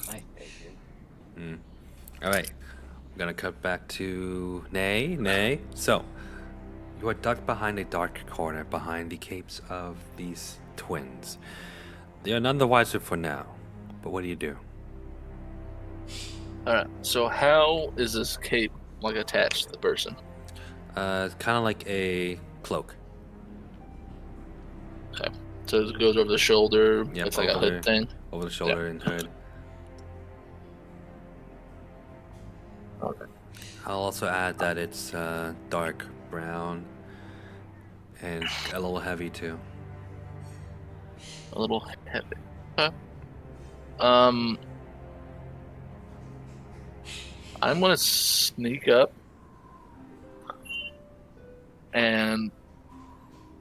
I figured. All right, I'm gonna cut back to Nay. So, you are ducked behind a dark corner behind the capes of these twins. They are none the wiser for now, but what do you do? Alright, so how is this cape like attached to the person? It's kind of like a cloak. Okay. So it goes over the shoulder. Yep, It's like a over hood thing. Over the shoulder and hood. Okay. I'll also add that it's dark brown and a little heavy too. A little heavy. Okay. I'm gonna sneak up and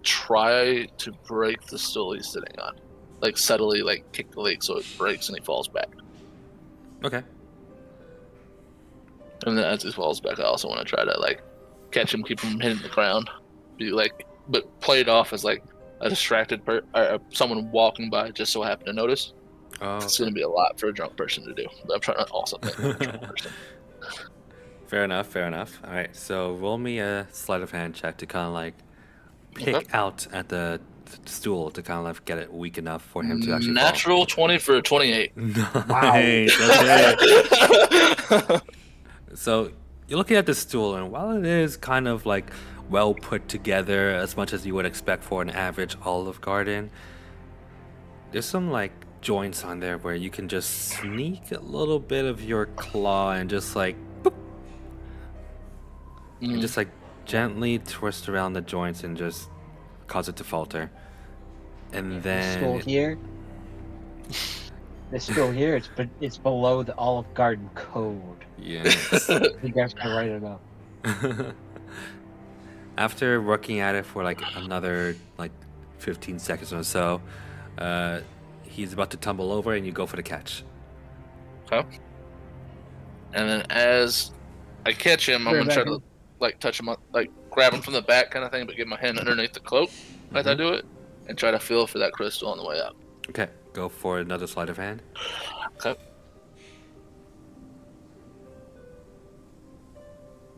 try to break the stool he's sitting on. Like subtly like kick the leg so it breaks and he falls back. Okay. And then as he falls back I also wanna try to like catch him, keep him hitting the ground. Be like but play it off as like a distracted someone walking by just so happened to notice. Oh, It's gonna be a lot for a drunk person to do. But I'm trying to also think of a drunk person. fair enough. All right, so roll me a sleight of hand check to kind of like pick Okay. out at the stool to kind of like get it weak enough for him to actually Natural 20 for a 28. fall. Nice, that's it. So you're looking at the stool, and while it is kind of like well put together as much as you would expect for an average Olive Garden, there's some like joints on there where you can just sneak a little bit of your claw and just like boop, and just like gently twist around the joints and just cause it to falter. And This tool then here. This tool here. It's below the Olive Garden code. yes. You guys can write it up. After working at it for like another like 15 seconds or so, he's about to tumble over and you go for the catch. Okay. And then as I catch him, I'm gonna try to like touch him, like grab him from the back kind of thing, but get my hand underneath the cloak as I do it, and try to feel for that crystal on the way up. Okay, go for another sleight of hand. Okay.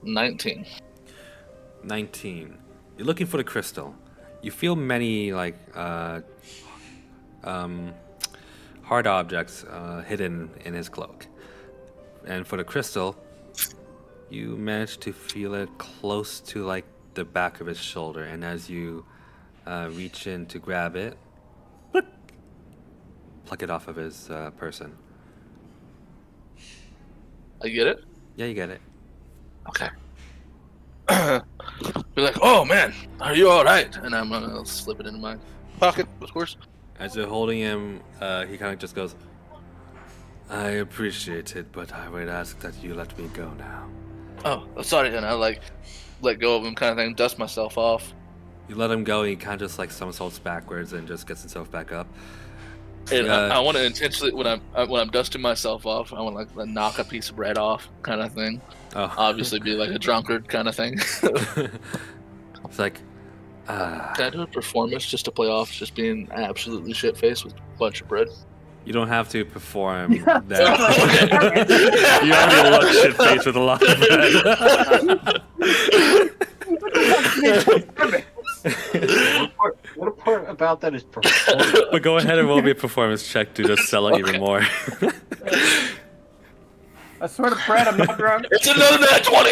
19. 19. You're looking for the crystal. You feel many like hard objects hidden in his cloak. And for the crystal, you manage to feel it close to like the back of his shoulder. And as you reach in to grab it, pluck it off of his person. I get it? Yeah, you get it. Okay. Be like, oh man, are you alright? And I'm gonna slip it into my pocket, of course. As you're holding him, he kind of just goes, I appreciate it, but I would ask that you let me go now. Oh, sorry. And I like let go of him kind of thing, dust myself off. You let him go, and he kind of just like somersaults backwards and just gets himself back up. And I want to intentionally, when I'm dusting myself off, I want to like knock a piece of bread off kind of thing. Oh. Obviously be like a drunkard kind of thing. It's like, Can I do a performance just to play off just being absolutely shit-faced with a bunch of bread? you don't have to perform that. You already look shit-faced with a lot of bread. What part about that is performance? But go ahead and roll me a performance check to just sell it even more. I swear to Brad, I'm not drunk. It's another nat 20!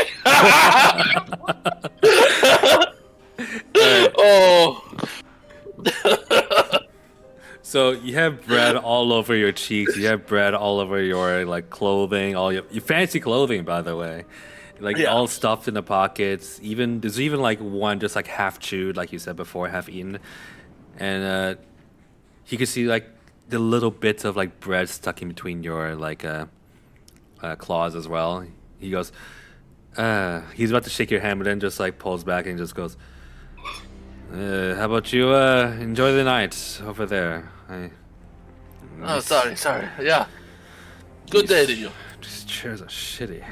Oh. So you have bread all over your cheeks. You have bread all over your like clothing, all your fancy clothing, by the way, like all stuffed in the pockets. Even there's even like one just like half chewed, like you said before, half eaten, and you can see like the little bits of like bread stuck in between your like claws as well. He goes, he's about to shake your hand, but then just like pulls back and just goes, how about you enjoy the night over there? Oh, sorry. Yeah. Good day to you. These chairs are shitty.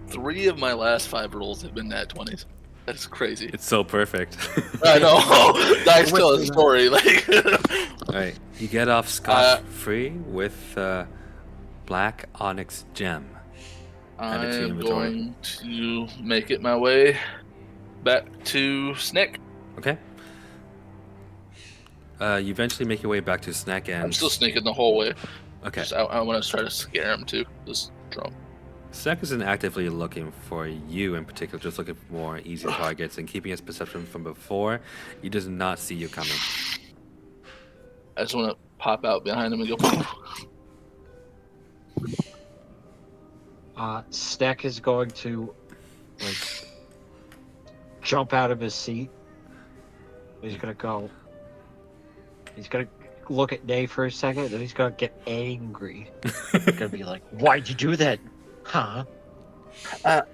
3 of my last 5 rolls have been nat 20s. That's crazy. It's so perfect. I know. Dice tell a story. Like. Alright, you get off scot-free with black onyx gem. I Add it to your am inventory. going to make it my way back to Snick. Okay. You eventually make your way back to Snack and... I'm still sneaking the whole way. Okay. Just, I want to try to scare him too. This drunk. Snack isn't actively looking for you in particular, just looking for more easy targets and keeping his perception from before. He does not see you coming. I just want to pop out behind him and go. Snack is going to like jump out of his seat. He's gonna go. He's gonna look at Nay for a second, then he's gonna get angry. He's gonna be like, "Why'd you do that, huh?" I'm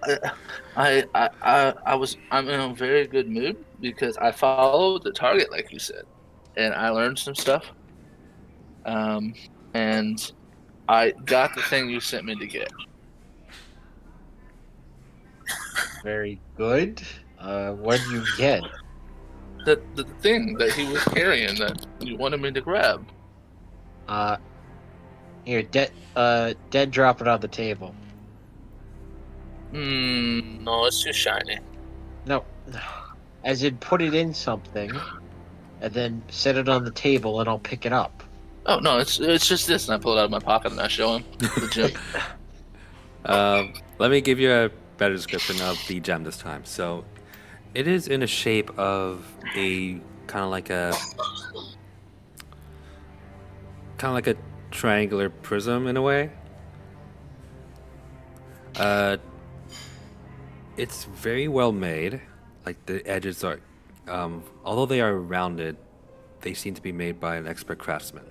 in a very good mood because I followed the target like you said, and I learned some stuff. And I got the thing you sent me to get. Very good. What do you get? The thing that he was carrying that you wanted me to grab. Here, dead drop it on the table. No, it's too shiny. No, as in put it in something, and then set it on the table, and I'll pick it up. Oh no, it's just this, and I pull it out of my pocket and I show him the gem. Let me give you a better description of the gem this time. So, it is in the shape of a kind of like a kind of like a triangular prism in a way. It's very well made. Like the edges are, although they are rounded, they seem to be made by an expert craftsman.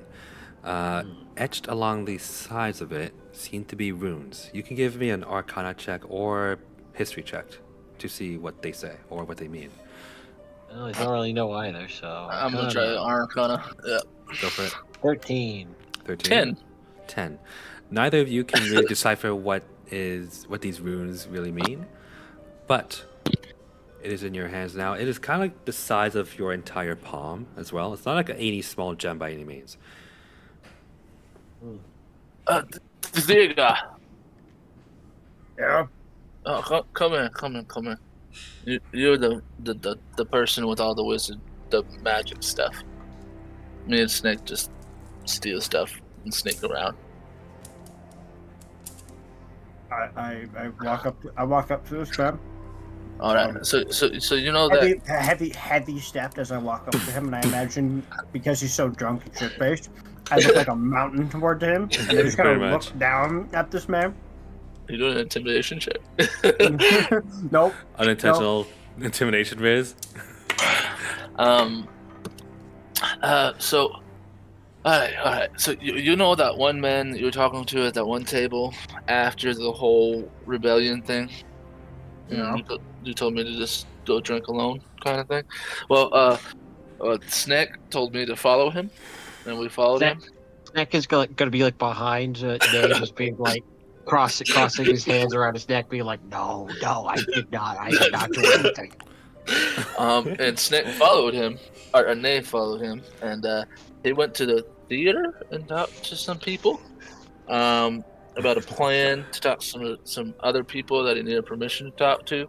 Etched along the sides of it seem to be runes. You can give me an Arcana check or history check to see what they say or what they mean. Well, I don't really know either, so I'm gonna try Arcana. Yeah. Go for it. 13. 13. 10. Neither of you can really decipher what these runes really mean, but it is in your hands now. It is kind of like the size of your entire palm as well. It's not like any small gem by any means. Ziga. Yeah. Oh, come in. You're the person with all the magic stuff. Me and Snake just steal stuff and sneak around. I walk up to this man. All right. So you know that Heavy stepped as I walk up to him, and I imagine because he's so drunk and shit faced, I look like a mountain toward him. And I just kind Very of much. look down at this man. you're doing an intimidation check. Nope. Unintentional intimidation, Riz. So, all right. So you know that one man you were talking to at that one table after the whole rebellion thing? Yeah. You told me to just go drink alone, kind of thing. Well, Snake told me to follow him, and we followed him. Neck is going to be like behind Nate, just being like crossing his hands around his neck, being like, no, I did not do anything. And Snake followed him, or Nate followed him, and he went to the theater and talked to some people about a plan to talk to some other people that he needed permission to talk to.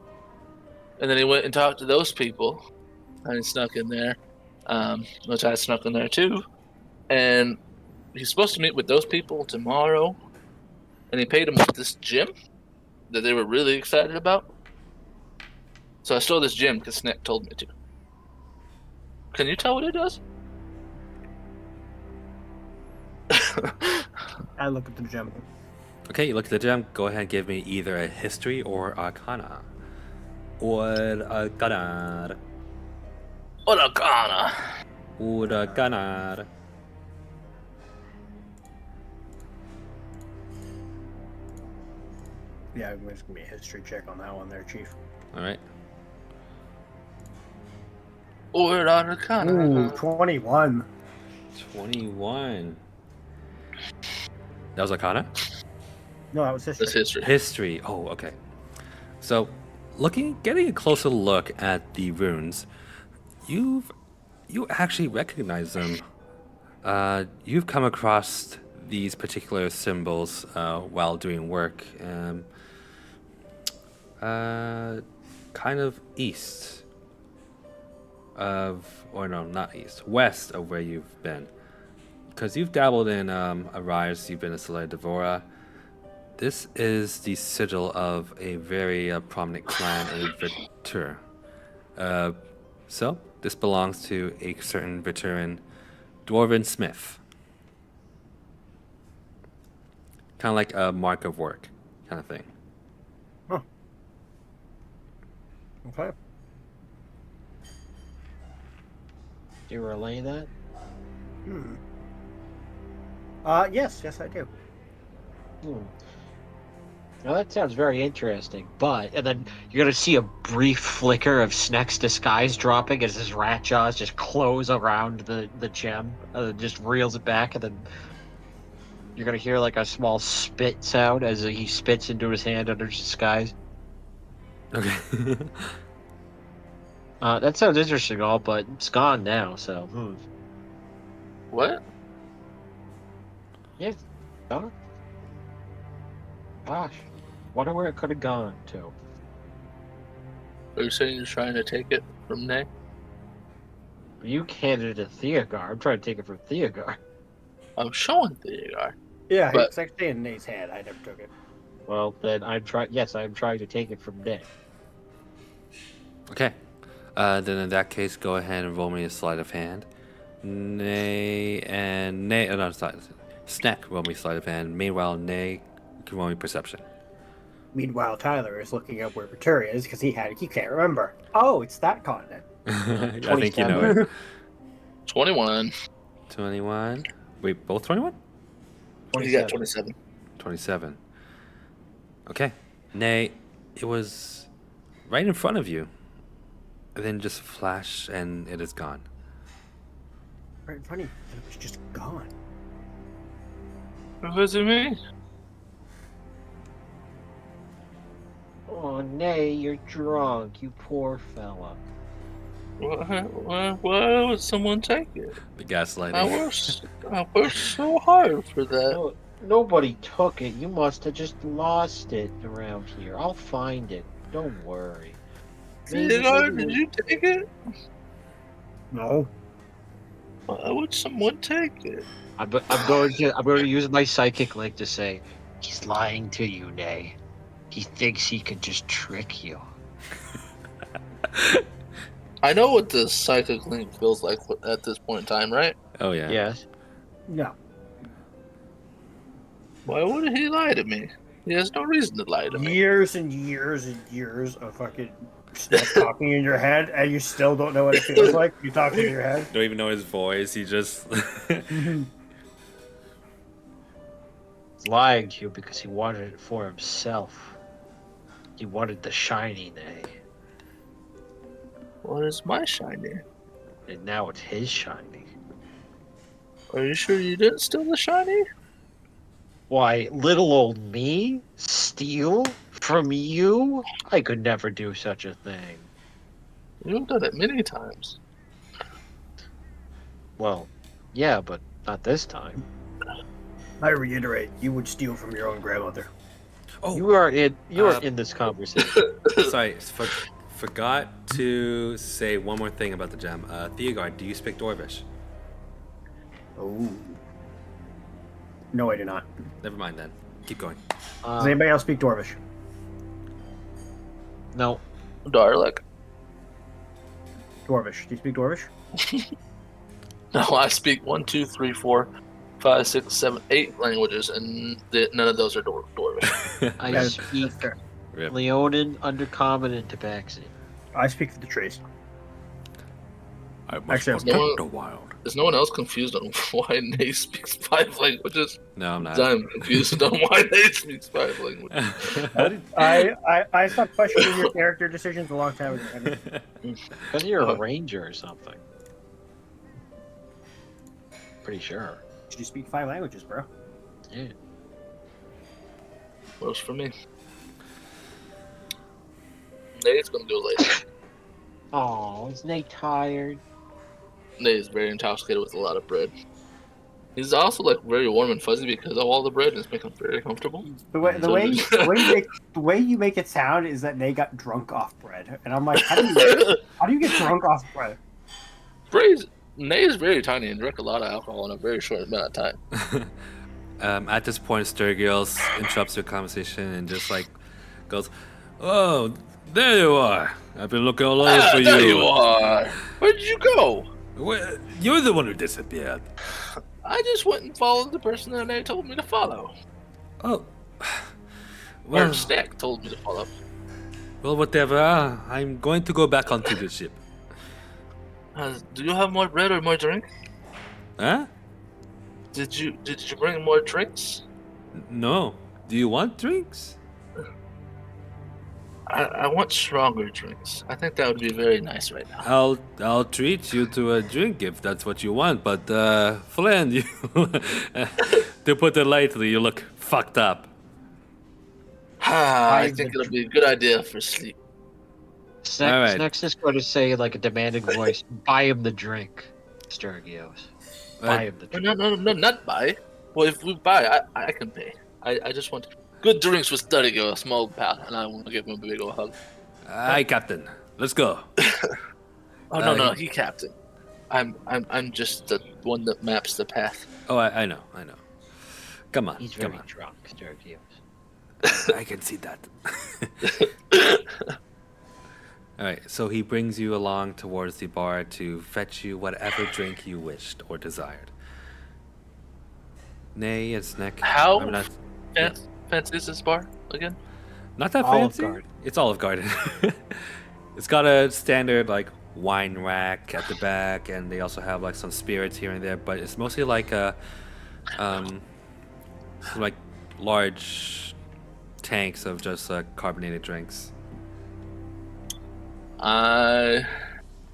And then he went and talked to those people, and he snuck in there, which I snuck in there too. And he's supposed to meet with those people tomorrow, and he paid them with this gem that they were really excited about. So I stole this gem because Snake told me to. Can you tell what it does? I look at the gem. Okay, you look at the gem. Go ahead and give me either a history or arcana. Or arcana. Arcana. Or arcana. Yeah, it's gonna be a history check on that one there, Chief. All right. Or Arcana. Ooh, 21. 21. That was arcana? No, that was history. That's history. History. Oh, okay. So, getting a closer look at the runes, you actually recognize them. You've come across these particular symbols while doing work, kind of east of, or no, not east, west of where you've been. Because you've dabbled in Arise, you've been a Soleil Devora. This is the sigil of a very prominent clan, a Vitur. So, this belongs to a certain Vituran Dwarven Smith. Kind of like a mark of work, kind of thing. Huh. Okay. Do you relay that? Yes, I do. Well, that sounds very interesting, and then you're going to see a brief flicker of Sneck's disguise dropping as his rat jaws just close around the gem, just reels it back, and then you're going to hear like a small spit sound as he spits into his hand under his disguise. Okay. That sounds interesting, all, but it's gone now, so. What? Yeah, gone. Gosh, wonder where it could have gone to. Are you saying you're trying to take it from Nay? You handed it to Theogar. I'm trying to take it from Theogar. I'm showing Theogar. Yeah, But- it's actually in Nate's hand. I never took it. Well, then I'm trying. Yes, I'm trying to take it from Nick. Okay. Then in that case, go ahead and roll me a sleight of hand. Nay and Nay. Oh, no, sorry. Snack roll me sleight of hand. Meanwhile, Nay can roll me perception. Meanwhile, Tyler is looking up where Pretoria is because he can't remember. Oh, it's that continent. I think you know it. 21. 21. Wait, both 21? He got 27. 27. Okay. Nay, it was right in front of you. And then just flash and it is gone. Right in front of you, and it was just gone. What does it mean? Oh, Nay, you're drunk, you poor fella. Why would someone take it? The gaslighting. I worked so hard for that. No, nobody took it. You must have just lost it around here. I'll find it. Don't worry. Theodore, did you take it? No. Why would someone take it? I'm going to use my psychic link to say, he's lying to you, Nay. He thinks he can just trick you. I know what the psychic link feels like at this point in time, right? Oh, yeah. Yes. No. Why would he lie to me? He has no reason to lie to me. Years and years and years of fucking stuff talking in your head, and you still don't know what it feels like. You talking in your head. Don't even know his voice. He just. He's lying to you because he wanted it for himself. He wanted the shiny Nay. What is my shiny? And now it's his shiny. Are you sure you didn't steal the shiny? Why, little old me? Steal? From you? I could never do such a thing. You've done it many times. Well, yeah, but not this time. I reiterate, you would steal from your own grandmother. Oh, You are in this conversation. sorry. Forgot to say one more thing about the gem. Theogard, do you speak Dwarvish? Oh. No, I do not. Never mind then. Keep going. Does anybody else speak Dwarvish? No. Darlic. Dwarvish. Do you speak Dwarvish? No, I speak 1, 2, 3, 4, 5, 6, 7, 8 languages, and none of those are Dwarvish. I That is- speak that's fair. Rip. Leonin, Undercommon, and Tabaxi. I speak for the trees. I must Actually, I was protect going- the wild. Is no one else confused on why Nate speaks 5 languages? No, I'm not. I'm confused on why Nate speaks 5 languages. I stopped questioning your character decisions a long time ago. I mean, Because you're a ranger or something. Pretty sure. you speak 5 languages, bro. Yeah. Works for me. Nate's gonna go later. Oh, is Nate tired? Nate is very intoxicated with a lot of bread. He's also like very warm and fuzzy because of all the bread, and it's making him very comfortable. The way you make it sound is that they got drunk off bread, and I'm like, how do you get drunk off bread? Nate is very tiny and drank a lot of alcohol in a very short amount of time. At this point, Sturgills interrupts your conversation and just like goes, "Oh, there you are. I've been looking all over for you. There you are. Where did you go? Well, you're the one who disappeared." I just went and followed the person that Nate told me to follow. Oh, Well, well, Stack told me to follow. well, whatever. I'm going to go back onto the ship. Do you have more bread or more drink? Huh? Did you bring more drinks? No. Do you want drinks? I want stronger drinks. I think that would be very nice right now. I'll treat you to a drink if that's what you want. But Flynn, you, to put it lightly, you look fucked up. I think it'll be a good idea for sleep. Snack, All right. Snack's just going to say, like a demanding voice, buy him the drink, Sturgios. Buy him the drink. No, not buy. Well, if we buy, I can pay. I just want good drinks with Sturgio, a small pal, and I want to give him a big old hug. Aye, Captain. Let's go. Oh no, he captain. I'm just the one that maps the path. Oh, I know. Come on, He's come very on. drunk, Sturgios. I can see that. All right, so he brings you along towards the bar to fetch you whatever drink you wished or desired. Nay, it's Nick. How I'm not. Yeah. fancy is this bar again? Not that Olive fancy. Garden. It's Olive Garden. It's got a standard like wine rack at the back, and they also have like some spirits here and there. But it's mostly like um, like large tanks of just carbonated drinks. I'm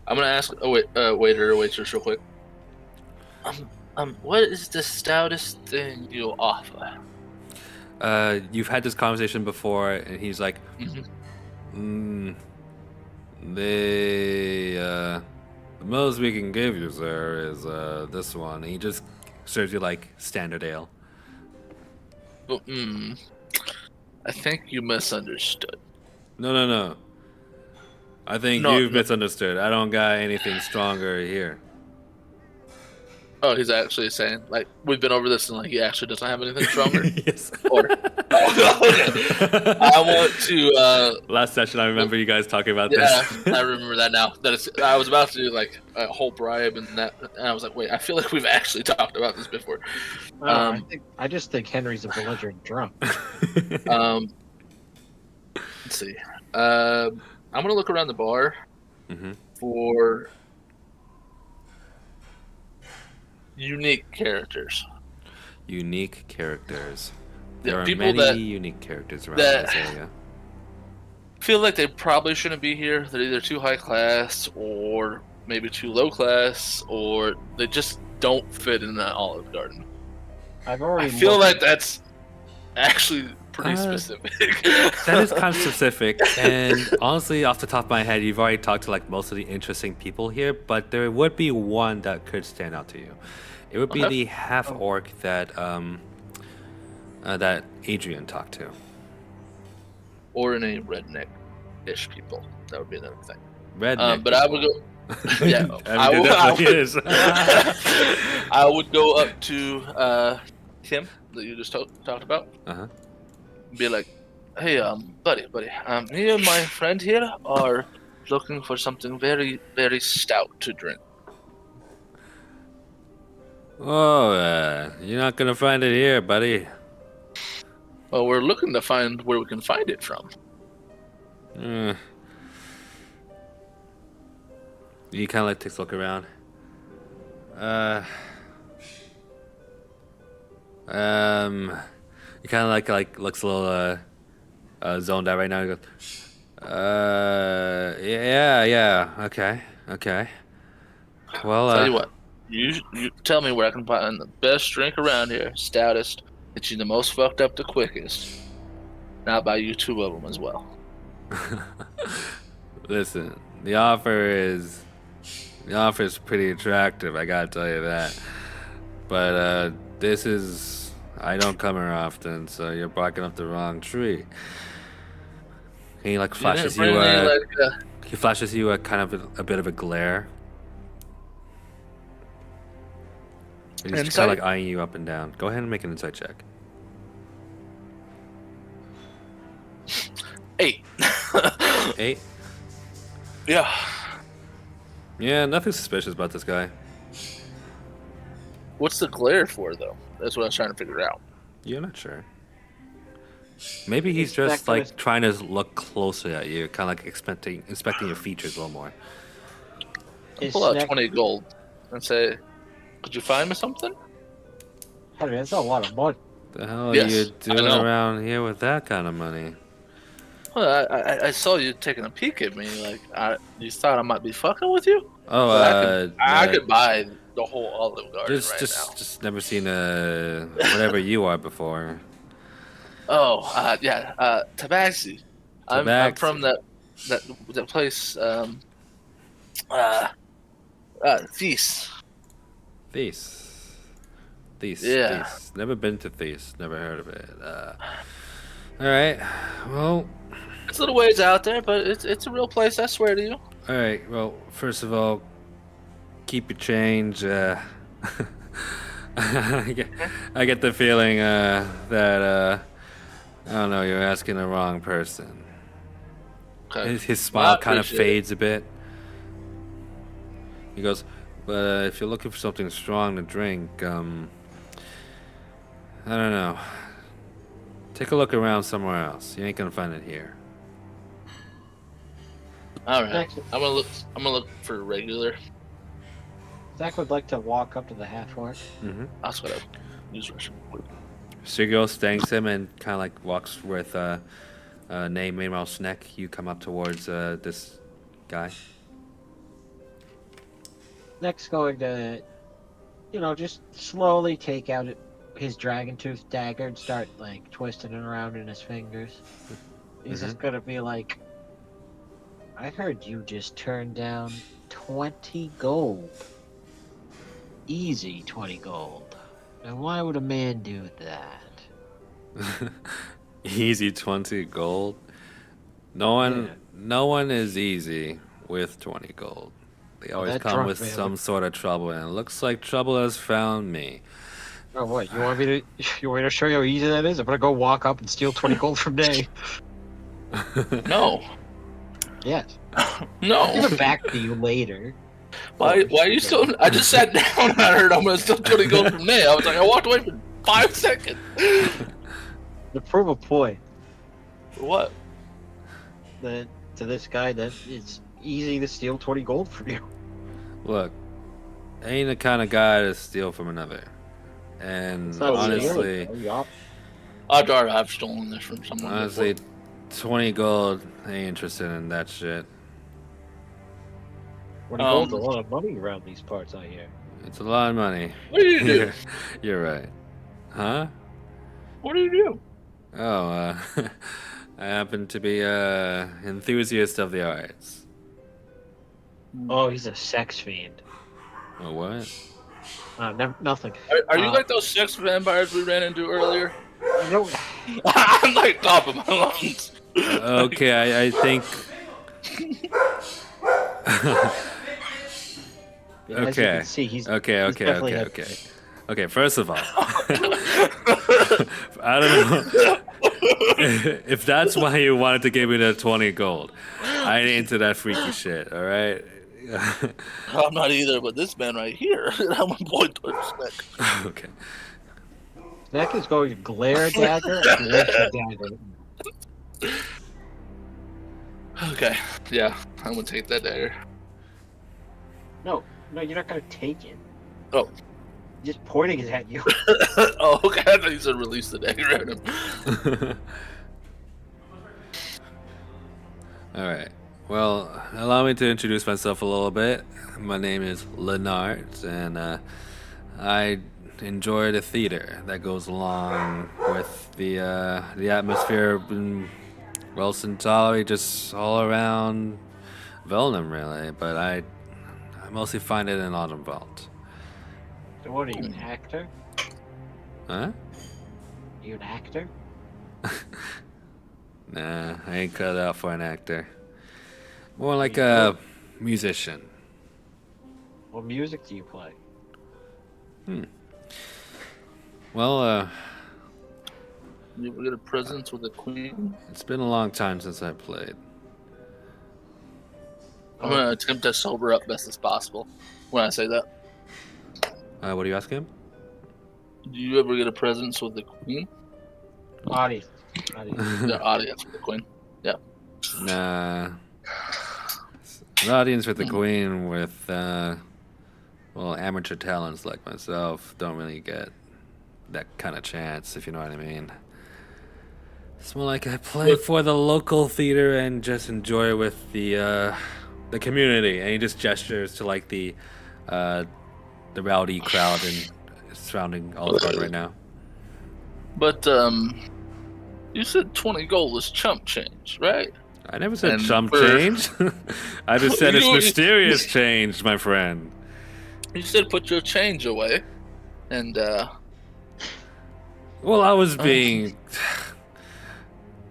gonna ask a waiter or waitress real quick. What is the stoutest thing you offer? You've had this conversation before, and he's like, Mm-hmm. the most we can give you, sir, is this one. And he just serves you like standard ale. I think you misunderstood. No. I think No, you've no. misunderstood. I don't got anything stronger here. Oh, he's actually saying like we've been over this and like he actually doesn't have anything stronger. Yes. Or okay. I want to. Last session, I remember you guys talking about Yeah, this. I remember that now. I was about to do like a whole bribe and that, and I was like, wait, I feel like we've actually talked about this before. I just think Henry's a belligerent drunk. Let's see. I'm gonna look around the bar Mhm. for unique characters. Unique characters. Yeah, There are people many that unique characters around that- this area. feel like they probably shouldn't be here. They're either too high class or maybe too low class, or they just don't fit in that Olive Garden. I've I already. feel looked- like that's actually pretty specific. That is kind of specific, and honestly, off the top of my head, you've already talked to like most of the interesting people here, but there would be one that could stand out to you. It would be Okay. the half orc that that Adrian talked to. Or any redneck-ish people. That would be another thing. Redneck. But I would go. Yeah, I mean, it definitely is. I would go up to Kim that you just talked about. Uh-huh. Be like, hey, buddy, me and my friend here are looking for something very, very stout to drink. Oh, you're not gonna find it here, buddy. Well, we're looking to find where we can find it from. He kind of like takes a look around. He kind of like looks a little zoned out right now. He goes, yeah, okay. Well, Tell you what, you tell me where I can find the best drink around here, stoutest, get you the most fucked up the quickest. And I'll buy you 2 of them as well. listen, the offer is pretty attractive. I gotta tell you that. But I don't come here often, so you're barking up the wrong tree. He like flashes you. He flashes you a kind of a bit of a glare. He's just kind of like eyeing you up and down. Go ahead and make an insight check. 8. 8. Yeah. Yeah, nothing suspicious about this guy. What's the glare for, though? That's what I was trying to figure out. You're not sure. Maybe he's It's just back to like his- trying to look closely at you, kind of like inspecting your features a little more. Is Pull out Snack- 20 gold and say, could you find me something? Henry, that's a lot of money. The hell Yes, are you I doing know. around here with that kind of money? Well, I saw you taking a peek at me. Like, you thought I might be fucking with you? Oh, But I could buy the whole Olive Garden right now. just never seen a whatever you are before. Oh, yeah, Tabaxi. I'm Tabaxi. from that place. Feast. Thies. Yeah. Thies. Never been to Thies. Never heard of it. All right. Well. It's a little ways out there, but it's a real place. I swear to you. All right. Well, first of all, keep your change. I get the feeling that I don't know. You're asking the wrong person. Okay. His smile kind of appreciate it. fades a bit. He goes, but if you're looking for something strong to drink, I don't know. Take a look around somewhere else. You ain't gonna find it here. All right. Next, I'm gonna look for regular. Zach would like to walk up to the half orc. Mm-hmm. That's what I use Russian. Sigils thanks him and kind of like walks with Nay. Meanwhile, Sneck, you come up towards this guy. Next, going to, just slowly take out his dragon tooth dagger and start like twisting it around in his fingers. He's just gonna be like, I heard you just turned down 20 gold. Easy 20 gold. And why would a man do that? Easy 20 gold. No one is easy with 20 gold. They always that come drunk with man some sort of trouble, and it looks like trouble has found me. Oh, what? You want me to show you how easy that is? I'm gonna go walk up and steal 20 gold from Day. No. Yes. No. Give it back to you later. Why are you still? I just sat down and I heard I'm gonna steal 20 gold from Nay. I was like, I walked away for 5 seconds. To prove a point For what? that to this guy that it's easy to steal 20 gold from you. Look, I ain't the kind of guy to steal from another. And It's not honestly, stealing. I'd rather have stolen this from someone. honestly, 20 gold, I ain't interested in that shit. 20 gold's a lot of money around these parts, I hear. It's a lot of money. What do you do? You're right. Huh? What do you do? Oh, I happen to be a enthusiast of the arts. Oh, he's a sex fiend. Oh, what? Nothing. Are you like those sex vampires we ran into earlier? No. I'm like top of my lungs. Okay, I think. As you Okay. can see, he's Okay. definitely Okay, first of all, I don't know if that's why you wanted to give me the 20 gold. I ain't into that freaky shit, alright? I'm not either, but this man right here, I'm gonna point towards his neck. Okay. Neck is going to glare dagger and lift dagger. Okay, yeah, I'm gonna take that dagger. No, you're not gonna take it. Oh. Just pointing it at you. Oh, okay, I thought you said release the dagger at him. Alright. Well, allow me to introduce myself a little bit. My name is Lennart, and I enjoy the theater that goes along with the atmosphere in well, Centauri, just all around Velnum, really. But I mostly find it in Autumn Vault. So what are you, an actor? Huh? You an actor? Nah, I ain't cut out for an actor. More like a musician. What music do you play? Well, You ever get a presence with the queen? it's been a long time since I played. I'm gonna attempt to sober up best as possible when I say that. What are you asking him? Do you ever get a presence with the queen? Audience. The audience with the queen. Yeah. Nah. An audience with the queen with, amateur talents like myself don't really get that kind of chance, if you know what I mean. It's more like I play for the local theater and just enjoy with the community, and he just gestures to like the rowdy crowd and surrounding all of right now. But you said 20 gold is chump change, right? I never said And chump for- change. I just said it's You- mysterious change, my friend. You said put your change away, and Well, I was being.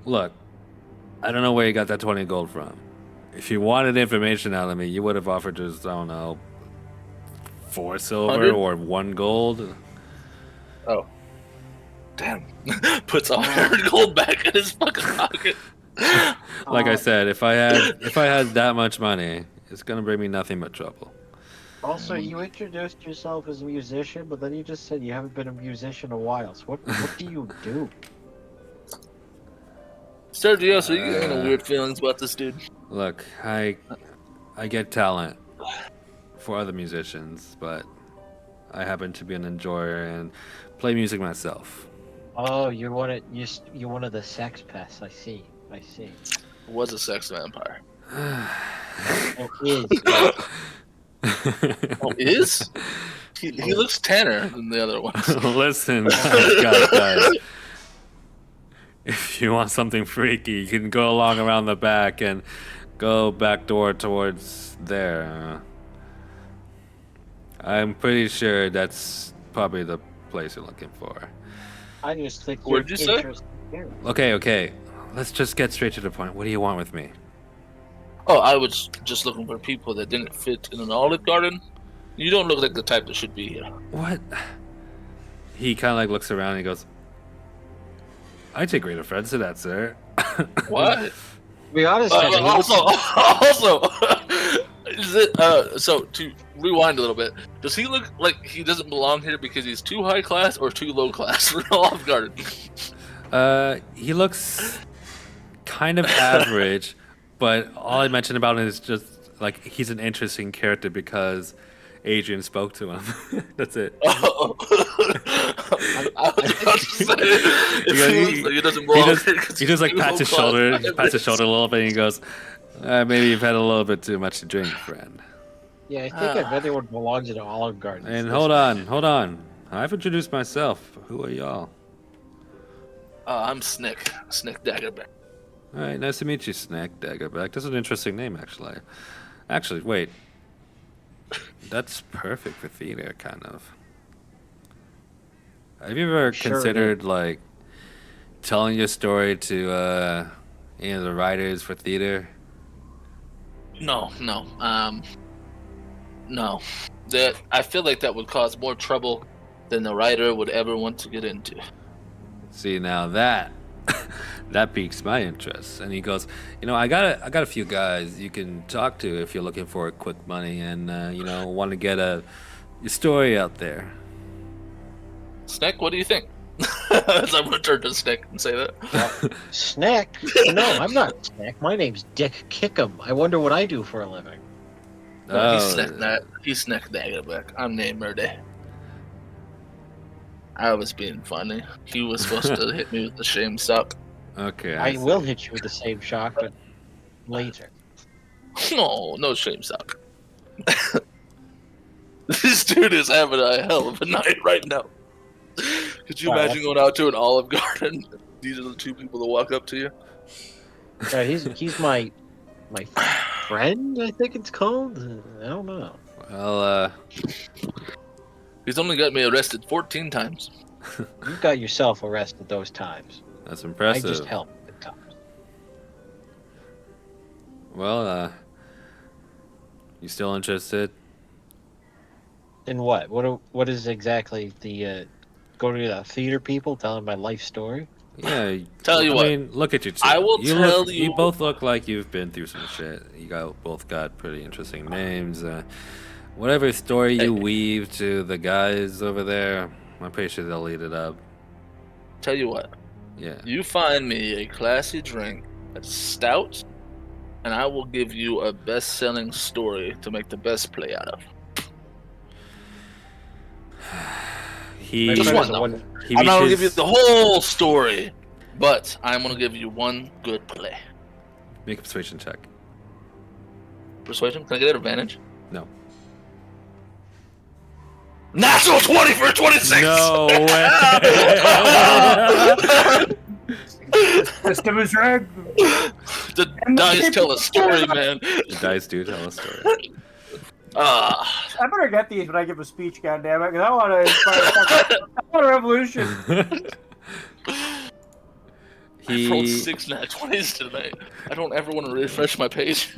Look, I don't know where you got that 20 gold from. If you wanted information out of me, you would have offered just, I don't know, 4 silver 100? or 1 gold. oh, damn, puts 100 gold back in his fucking pocket. Like I said, if I had that much money, it's gonna bring me nothing but trouble. Also, you introduced yourself as a musician, but then you just said you haven't been a musician in a while. So what do you do? Sergio, so you got any weird feelings about this dude? Look, I get talent for other musicians, but I happen to be an enjoyer and play music myself. Oh, you're one of the sex pests. I see. Was a sex vampire. Oh, is. Oh, is? He looks tanner than the other ones. Listen, guys. If you want something freaky, you can go along around the back and go back door towards there. I'm pretty sure that's probably the place you're looking for. I just think What did you say? Okay. Let's just get straight to the point. What do you want with me? Oh, I was just looking for people that didn't fit in an Olive Garden. You don't look like the type that should be here. What? He kind of like looks around and he goes, I take great offense to that, sir. What? To be honest, Also, is it so to rewind a little bit? Does he look like he doesn't belong here because he's too high class or too low class for an Olive Garden? He looks kind of average, but all I mentioned about him is just like he's an interesting character because Adrian spoke to him. That's it. Oh. I was about to say, if he looks like he doesn't belong here 'cause He just like he's pats his low shoulder, class. he pats his shoulder a little bit, and he goes, "Maybe you've had a little bit too much to drink, friend." yeah, I think if anyone belongs in an Olive Garden. And it's hold this on. I've introduced myself. Who are y'all? I'm Snick Daggerback. All right, nice to meet you, Snack Daggerback. That's an interesting name, actually. Actually, wait. That's perfect for theater, kind of. Have you ever Sure, considered like telling your story to any of the writers for theater? No. No. That I feel like that would cause more trouble than the writer would ever want to get into. See, now that that piques my interest. And he goes, I got a few guys you can talk to if you're looking for quick money and want to get your story out there. Snick, what do you think? As I'm gonna turn to Snick and say that. Snack? No, I'm not Snack. My name's Dick Kickham. I wonder what I do for a living. No, he's Snick Daggerback. I'm named Murday. I was being funny. He was supposed to hit me with the shame suck. Okay. I see. will hit you with the same shock, but later. No shame suck. This dude is having a hell of a night right now. Could you imagine going out to an Olive Garden? These are the two people that walk up to you. Yeah, he's my friend, I think it's called. I don't know. Well, He's only got me arrested 14 times. You got yourself arrested those times. that's I impressive. just helped the times. Well, you still interested? In what? What is exactly the go to the theater people telling my life story? Yeah. Tell you I what, mean, look at you two. I will tell you- You both look like you've been through some shit. Both got pretty interesting names. Whatever story you weave to the guys over there, I'm pretty sure they'll eat it up. Tell you what, Yeah. you find me a classy drink that's stout, and I will give you a best-selling story to make the best play out of. He Just one, He though. I'm not gonna give you reaches. the whole story, but I'm gonna give you one good play. Make a persuasion check. Persuasion? Can I get an advantage? No. Natural 20 for 26! No way. System is rigged. The dice tell a story, man. The dice do tell a story. Ah, I better get these when I give a speech, goddammit, because I want to inspire I want a revolution. I rolled He 6 nat 20s tonight. I don't ever want to refresh my page.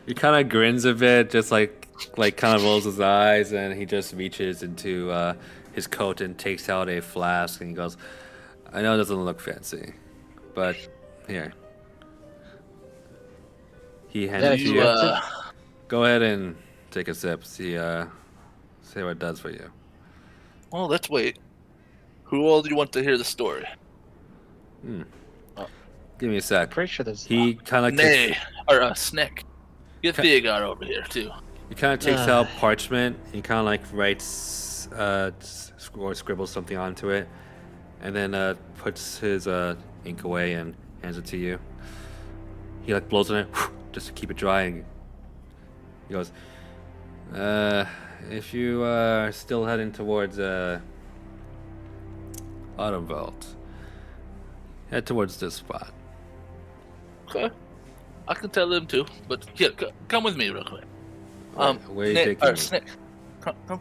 he kind of grins a bit, just like kind of rolls his eyes, and he just reaches into his coat and takes out a flask, and he goes, "I know it doesn't look fancy, but here, He Is that hands it to you. expensive? Go ahead and take a sip. See what it does for you. Well, let's wait. Who all do you want to hear the story? Give me a I'm sec. pretty sure there's. He kind of like Nay, takes, or Snick. Get Theogar over here too. he kind of takes out parchment. He kind of like writes or scribbles something onto it, and then puts his ink away and hands it to you. He like blows on it just to keep it dry, and he goes, "If you are still heading towards Autumnveld, head towards this spot." Okay. I can tell them too, but here, come with me real quick. Where are you Nick, taking or me? Snick,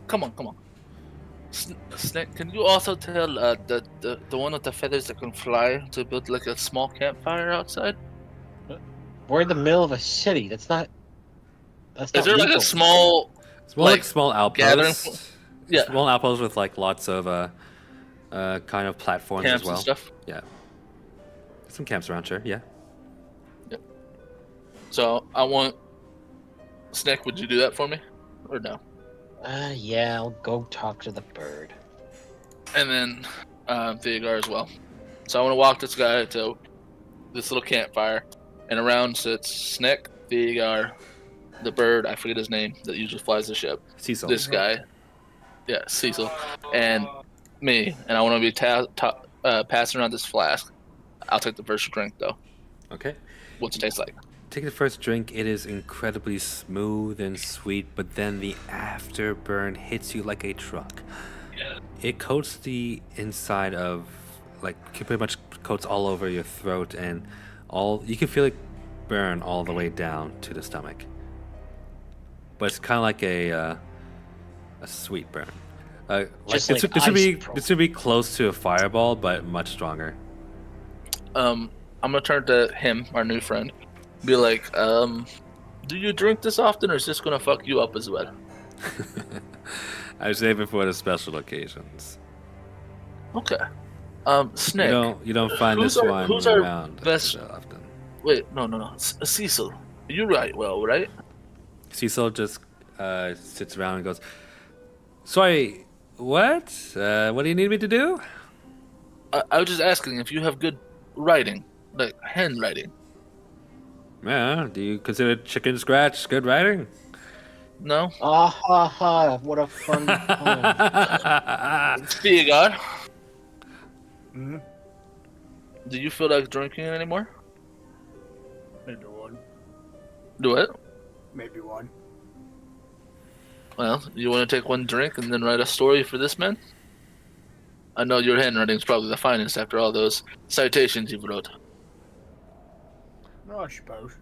come on. Snick, can you also tell the one with the feathers that can fly to build like a small campfire outside? We're in the middle of a city. That's not. That's not Is there like legal. a small? It's more like like, small gathering outposts. Yeah. Small outposts with like lots of kind of platforms Camps as well. and stuff. Yeah. Some camps around, sure. Yeah. So I want Snick. Would you do that for me, or no? Yeah, I'll go talk to the bird. And then Theogar as well. So I want to walk this guy to this little campfire, and around sits Snick, Theogar, the bird. I forget his name that usually flies the ship. Cecil. This guy, yeah, Cecil, and me. And I want to be passing around this flask. I'll take the first drink though. Okay. What's it taste like? Take the first drink. It is incredibly smooth and sweet, but then the afterburn hits you like a truck. It coats the inside of, like, pretty much coats all over your throat, and you can feel it burn all the way down to the stomach. But it's kind of like a sweet burn. Just this, like this would be ice, this would be close to a fireball, but much stronger. I'm gonna turn to him, our new friend. Be like, do you drink this often, or is this gonna fuck you up as well? I save it for the special occasions. Okay. Snick. You don't find who's this our- one who's our around best- that often. Wait, no. Cecil, you write well, right? Cecil just sits around and goes, "Sorry, what? What do you need me to do?" I was just asking if you have good writing, like handwriting. Yeah, do you consider chicken scratch good writing? No? Ah ha ha! What a fun time. Theogar, Hmm? do you feel like drinking anymore? Maybe one. Do it. Maybe one. Well, you want to take one drink and then write a story for this man? I know your handwriting's probably the finest after all those citations you've wrote. No, I suppose.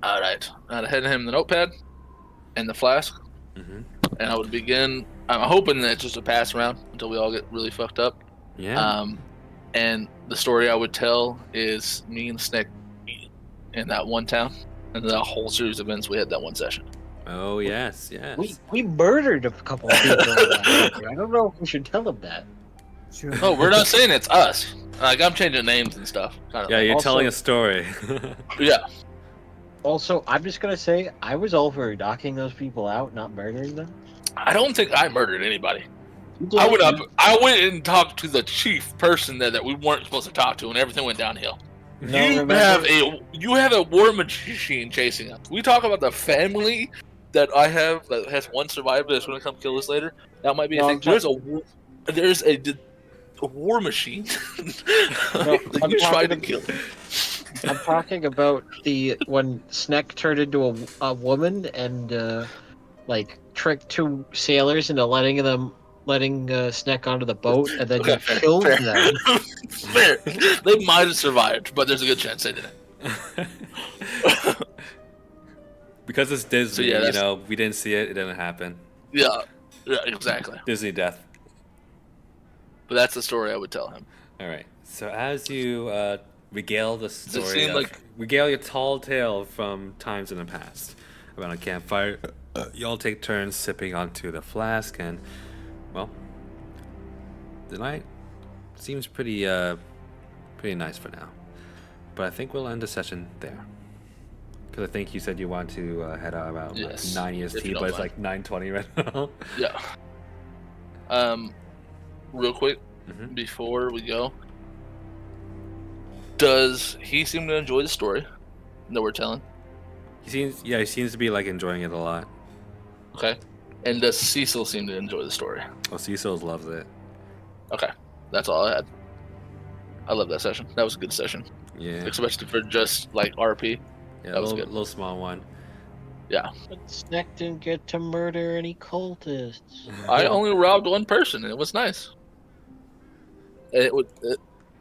All right, I'd hand him the notepad and the flask, Mhm. and I would begin. I'm hoping that it's just a pass around until we all get really fucked up. Yeah. And the story I would tell is me and Snick in that one town, and the whole series of events we had that one session. Oh yes, yes. We murdered a couple of people. I don't know if we should tell them that. Sure. Oh, we're not saying it's us. Like I'm changing names and stuff. Kind of. Yeah, you're Also- telling a story. Yeah. Also, I'm just gonna say I was all for knocking those people out, not murdering them. I don't think I murdered anybody. You did. I went and talked to the chief person there that we weren't supposed to talk to, and everything went downhill. No, you remember- have a war machine chasing us. We talk about the family that I have that has one survivor that's going to come kill us later. That might be a No, thing. I'm There's a war machine that I'm you tried to talking- kill. I'm talking about when Sneck turned into a woman and like tricked two sailors into letting Sneck onto the boat and then Okay, you fair, killed fair. them. Fair. They might have survived, but there's a good chance they didn't. Because it's Disney, yeah, that's- we didn't see it. It didn't happen. Yeah, exactly. Disney death. But that's the story I would tell him. All right. So as you regale the story, seem like- regale your tall tale from times in the past around a campfire, you all take turns sipping onto the flask, and well, the night seems pretty nice for now. But I think we'll end the session there. Because I think you said you want to head out about Yes, 9 if EST, you but don't it's like 9:20 right now. Yeah. Real quick, Mhm. before we go, does he seem to enjoy the story that we're telling? He seems to be like enjoying it a lot. Okay. And does Cecil seem to enjoy the story? Oh, Cecil loves it. Okay. That's all I had. I love that session. That was a good session. Yeah, Especially for just like RP. yeah, That was little good. little small one. Yeah. But Snack didn't get to murder any cultists. I only robbed one person and it was nice. It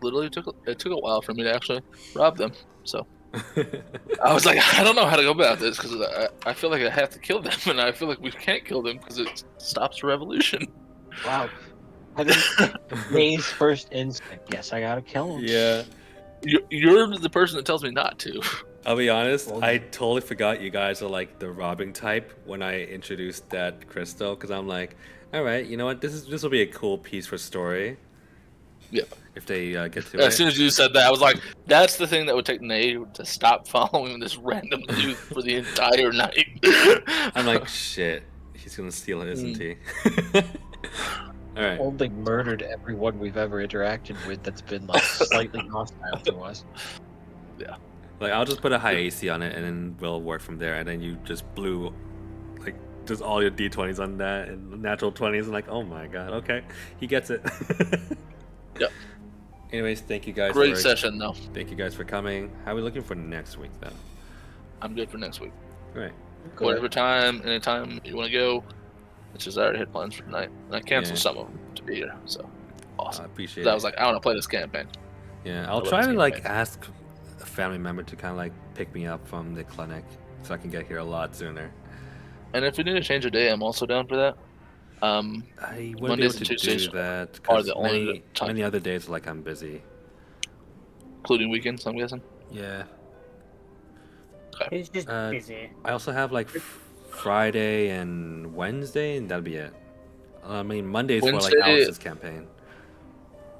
literally took a while for me to actually rob them. So I was like, I don't know how to go about this because I feel like I have to kill them, and I feel like we can't kill them because it stops the revolution. Wow. I didn't. May's first instinct. Yes, I gotta kill him. Yeah. You're the person that tells me not to. I'll be honest, Well, I totally forgot you guys are like the robbing type when I introduced that crystal, because I'm like, all right, you know what, this will be a cool piece for story Yeah. if they get to As it. soon as you said that, I was like, that's the thing that would take Nate to stop following this random dude for the entire night. I'm like, shit, he's gonna steal it, isn't he? All right. Only murdered everyone we've ever interacted with that's been like slightly hostile to us. Like, I'll just put a high AC on it, and then we'll work from there. And then you just blew, like, just all your D20s on that and natural 20s. And like, oh my god, okay, he gets it. Yep. Anyways, thank you guys. Great session, though. Thank you guys for coming. How are we looking for next week, though? I'm good for next week. All right. Whatever time, anytime you want to go. It's just I already had plans for tonight. And I canceled Yeah. some of them to be here. So I awesome. appreciate I it. was like, I want to play this campaign. Yeah, I'll love try this to like campaign. ask a family member to kind of like pick me up from the clinic so I can get here a lot sooner. And if we need to change a day, I'm also down for that. I wouldn't be able Mondays to and do Tuesdays that are because the only time, many other days like I'm busy. including weekends, I'm guessing. Yeah. It's just Uh, busy. I also have like Friday and Wednesday, and that'll be it. I mean, Monday's for like Wednesday- Alex's campaign.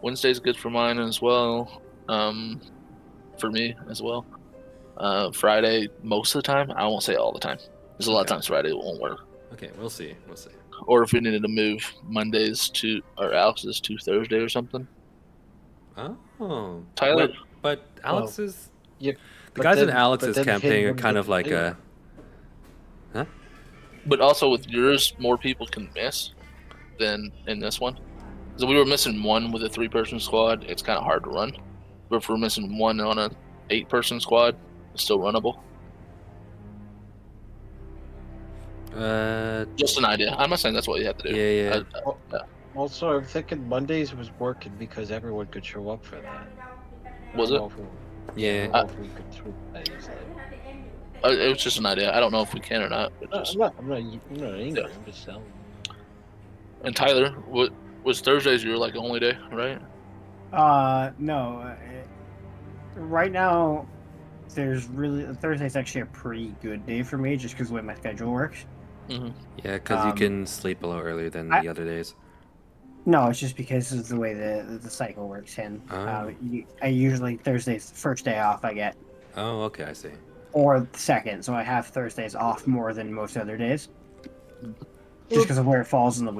Wednesday's good for mine as well. For me as well. Friday, most of the time. I won't say all the time. There's a lot of Okay. times Friday it won't work. Okay, we'll see. We'll see. Or if we needed to move Mondays to or Alex's to Thursday or something. Oh, Tyler? but Alex's Yeah, the but guys in then- Alex's but then campaign are him kind of like yeah. a. But also with yours, more people can miss than in this one. So we were missing one with a 3-person squad. It's kind of hard to run. But if we're missing one on a 8-person squad, it's still runnable. Just an idea. I'm not saying that's what you have to do. Yeah. Also, I'm thinking Mondays was working because everyone could show up for that. Was I it? don't know if we- I Yeah. don't know if we could switch days. It was just an idea. I don't know if we can or not. But just... I'm not angry. Yeah. I'm just telling. And Tyler, what was Thursdays your like only day, right? No. Right now, Thursday's actually a pretty good day for me, just because the way my schedule works. Yeah, because you Um, can sleep a little earlier than the other days. No, it's just because of the way the cycle works. And Oh. I usually Thursday's the first day off I get, Oh, okay, I see. or the second, so I have Thursdays off more than most other days, just because of where it falls in the week.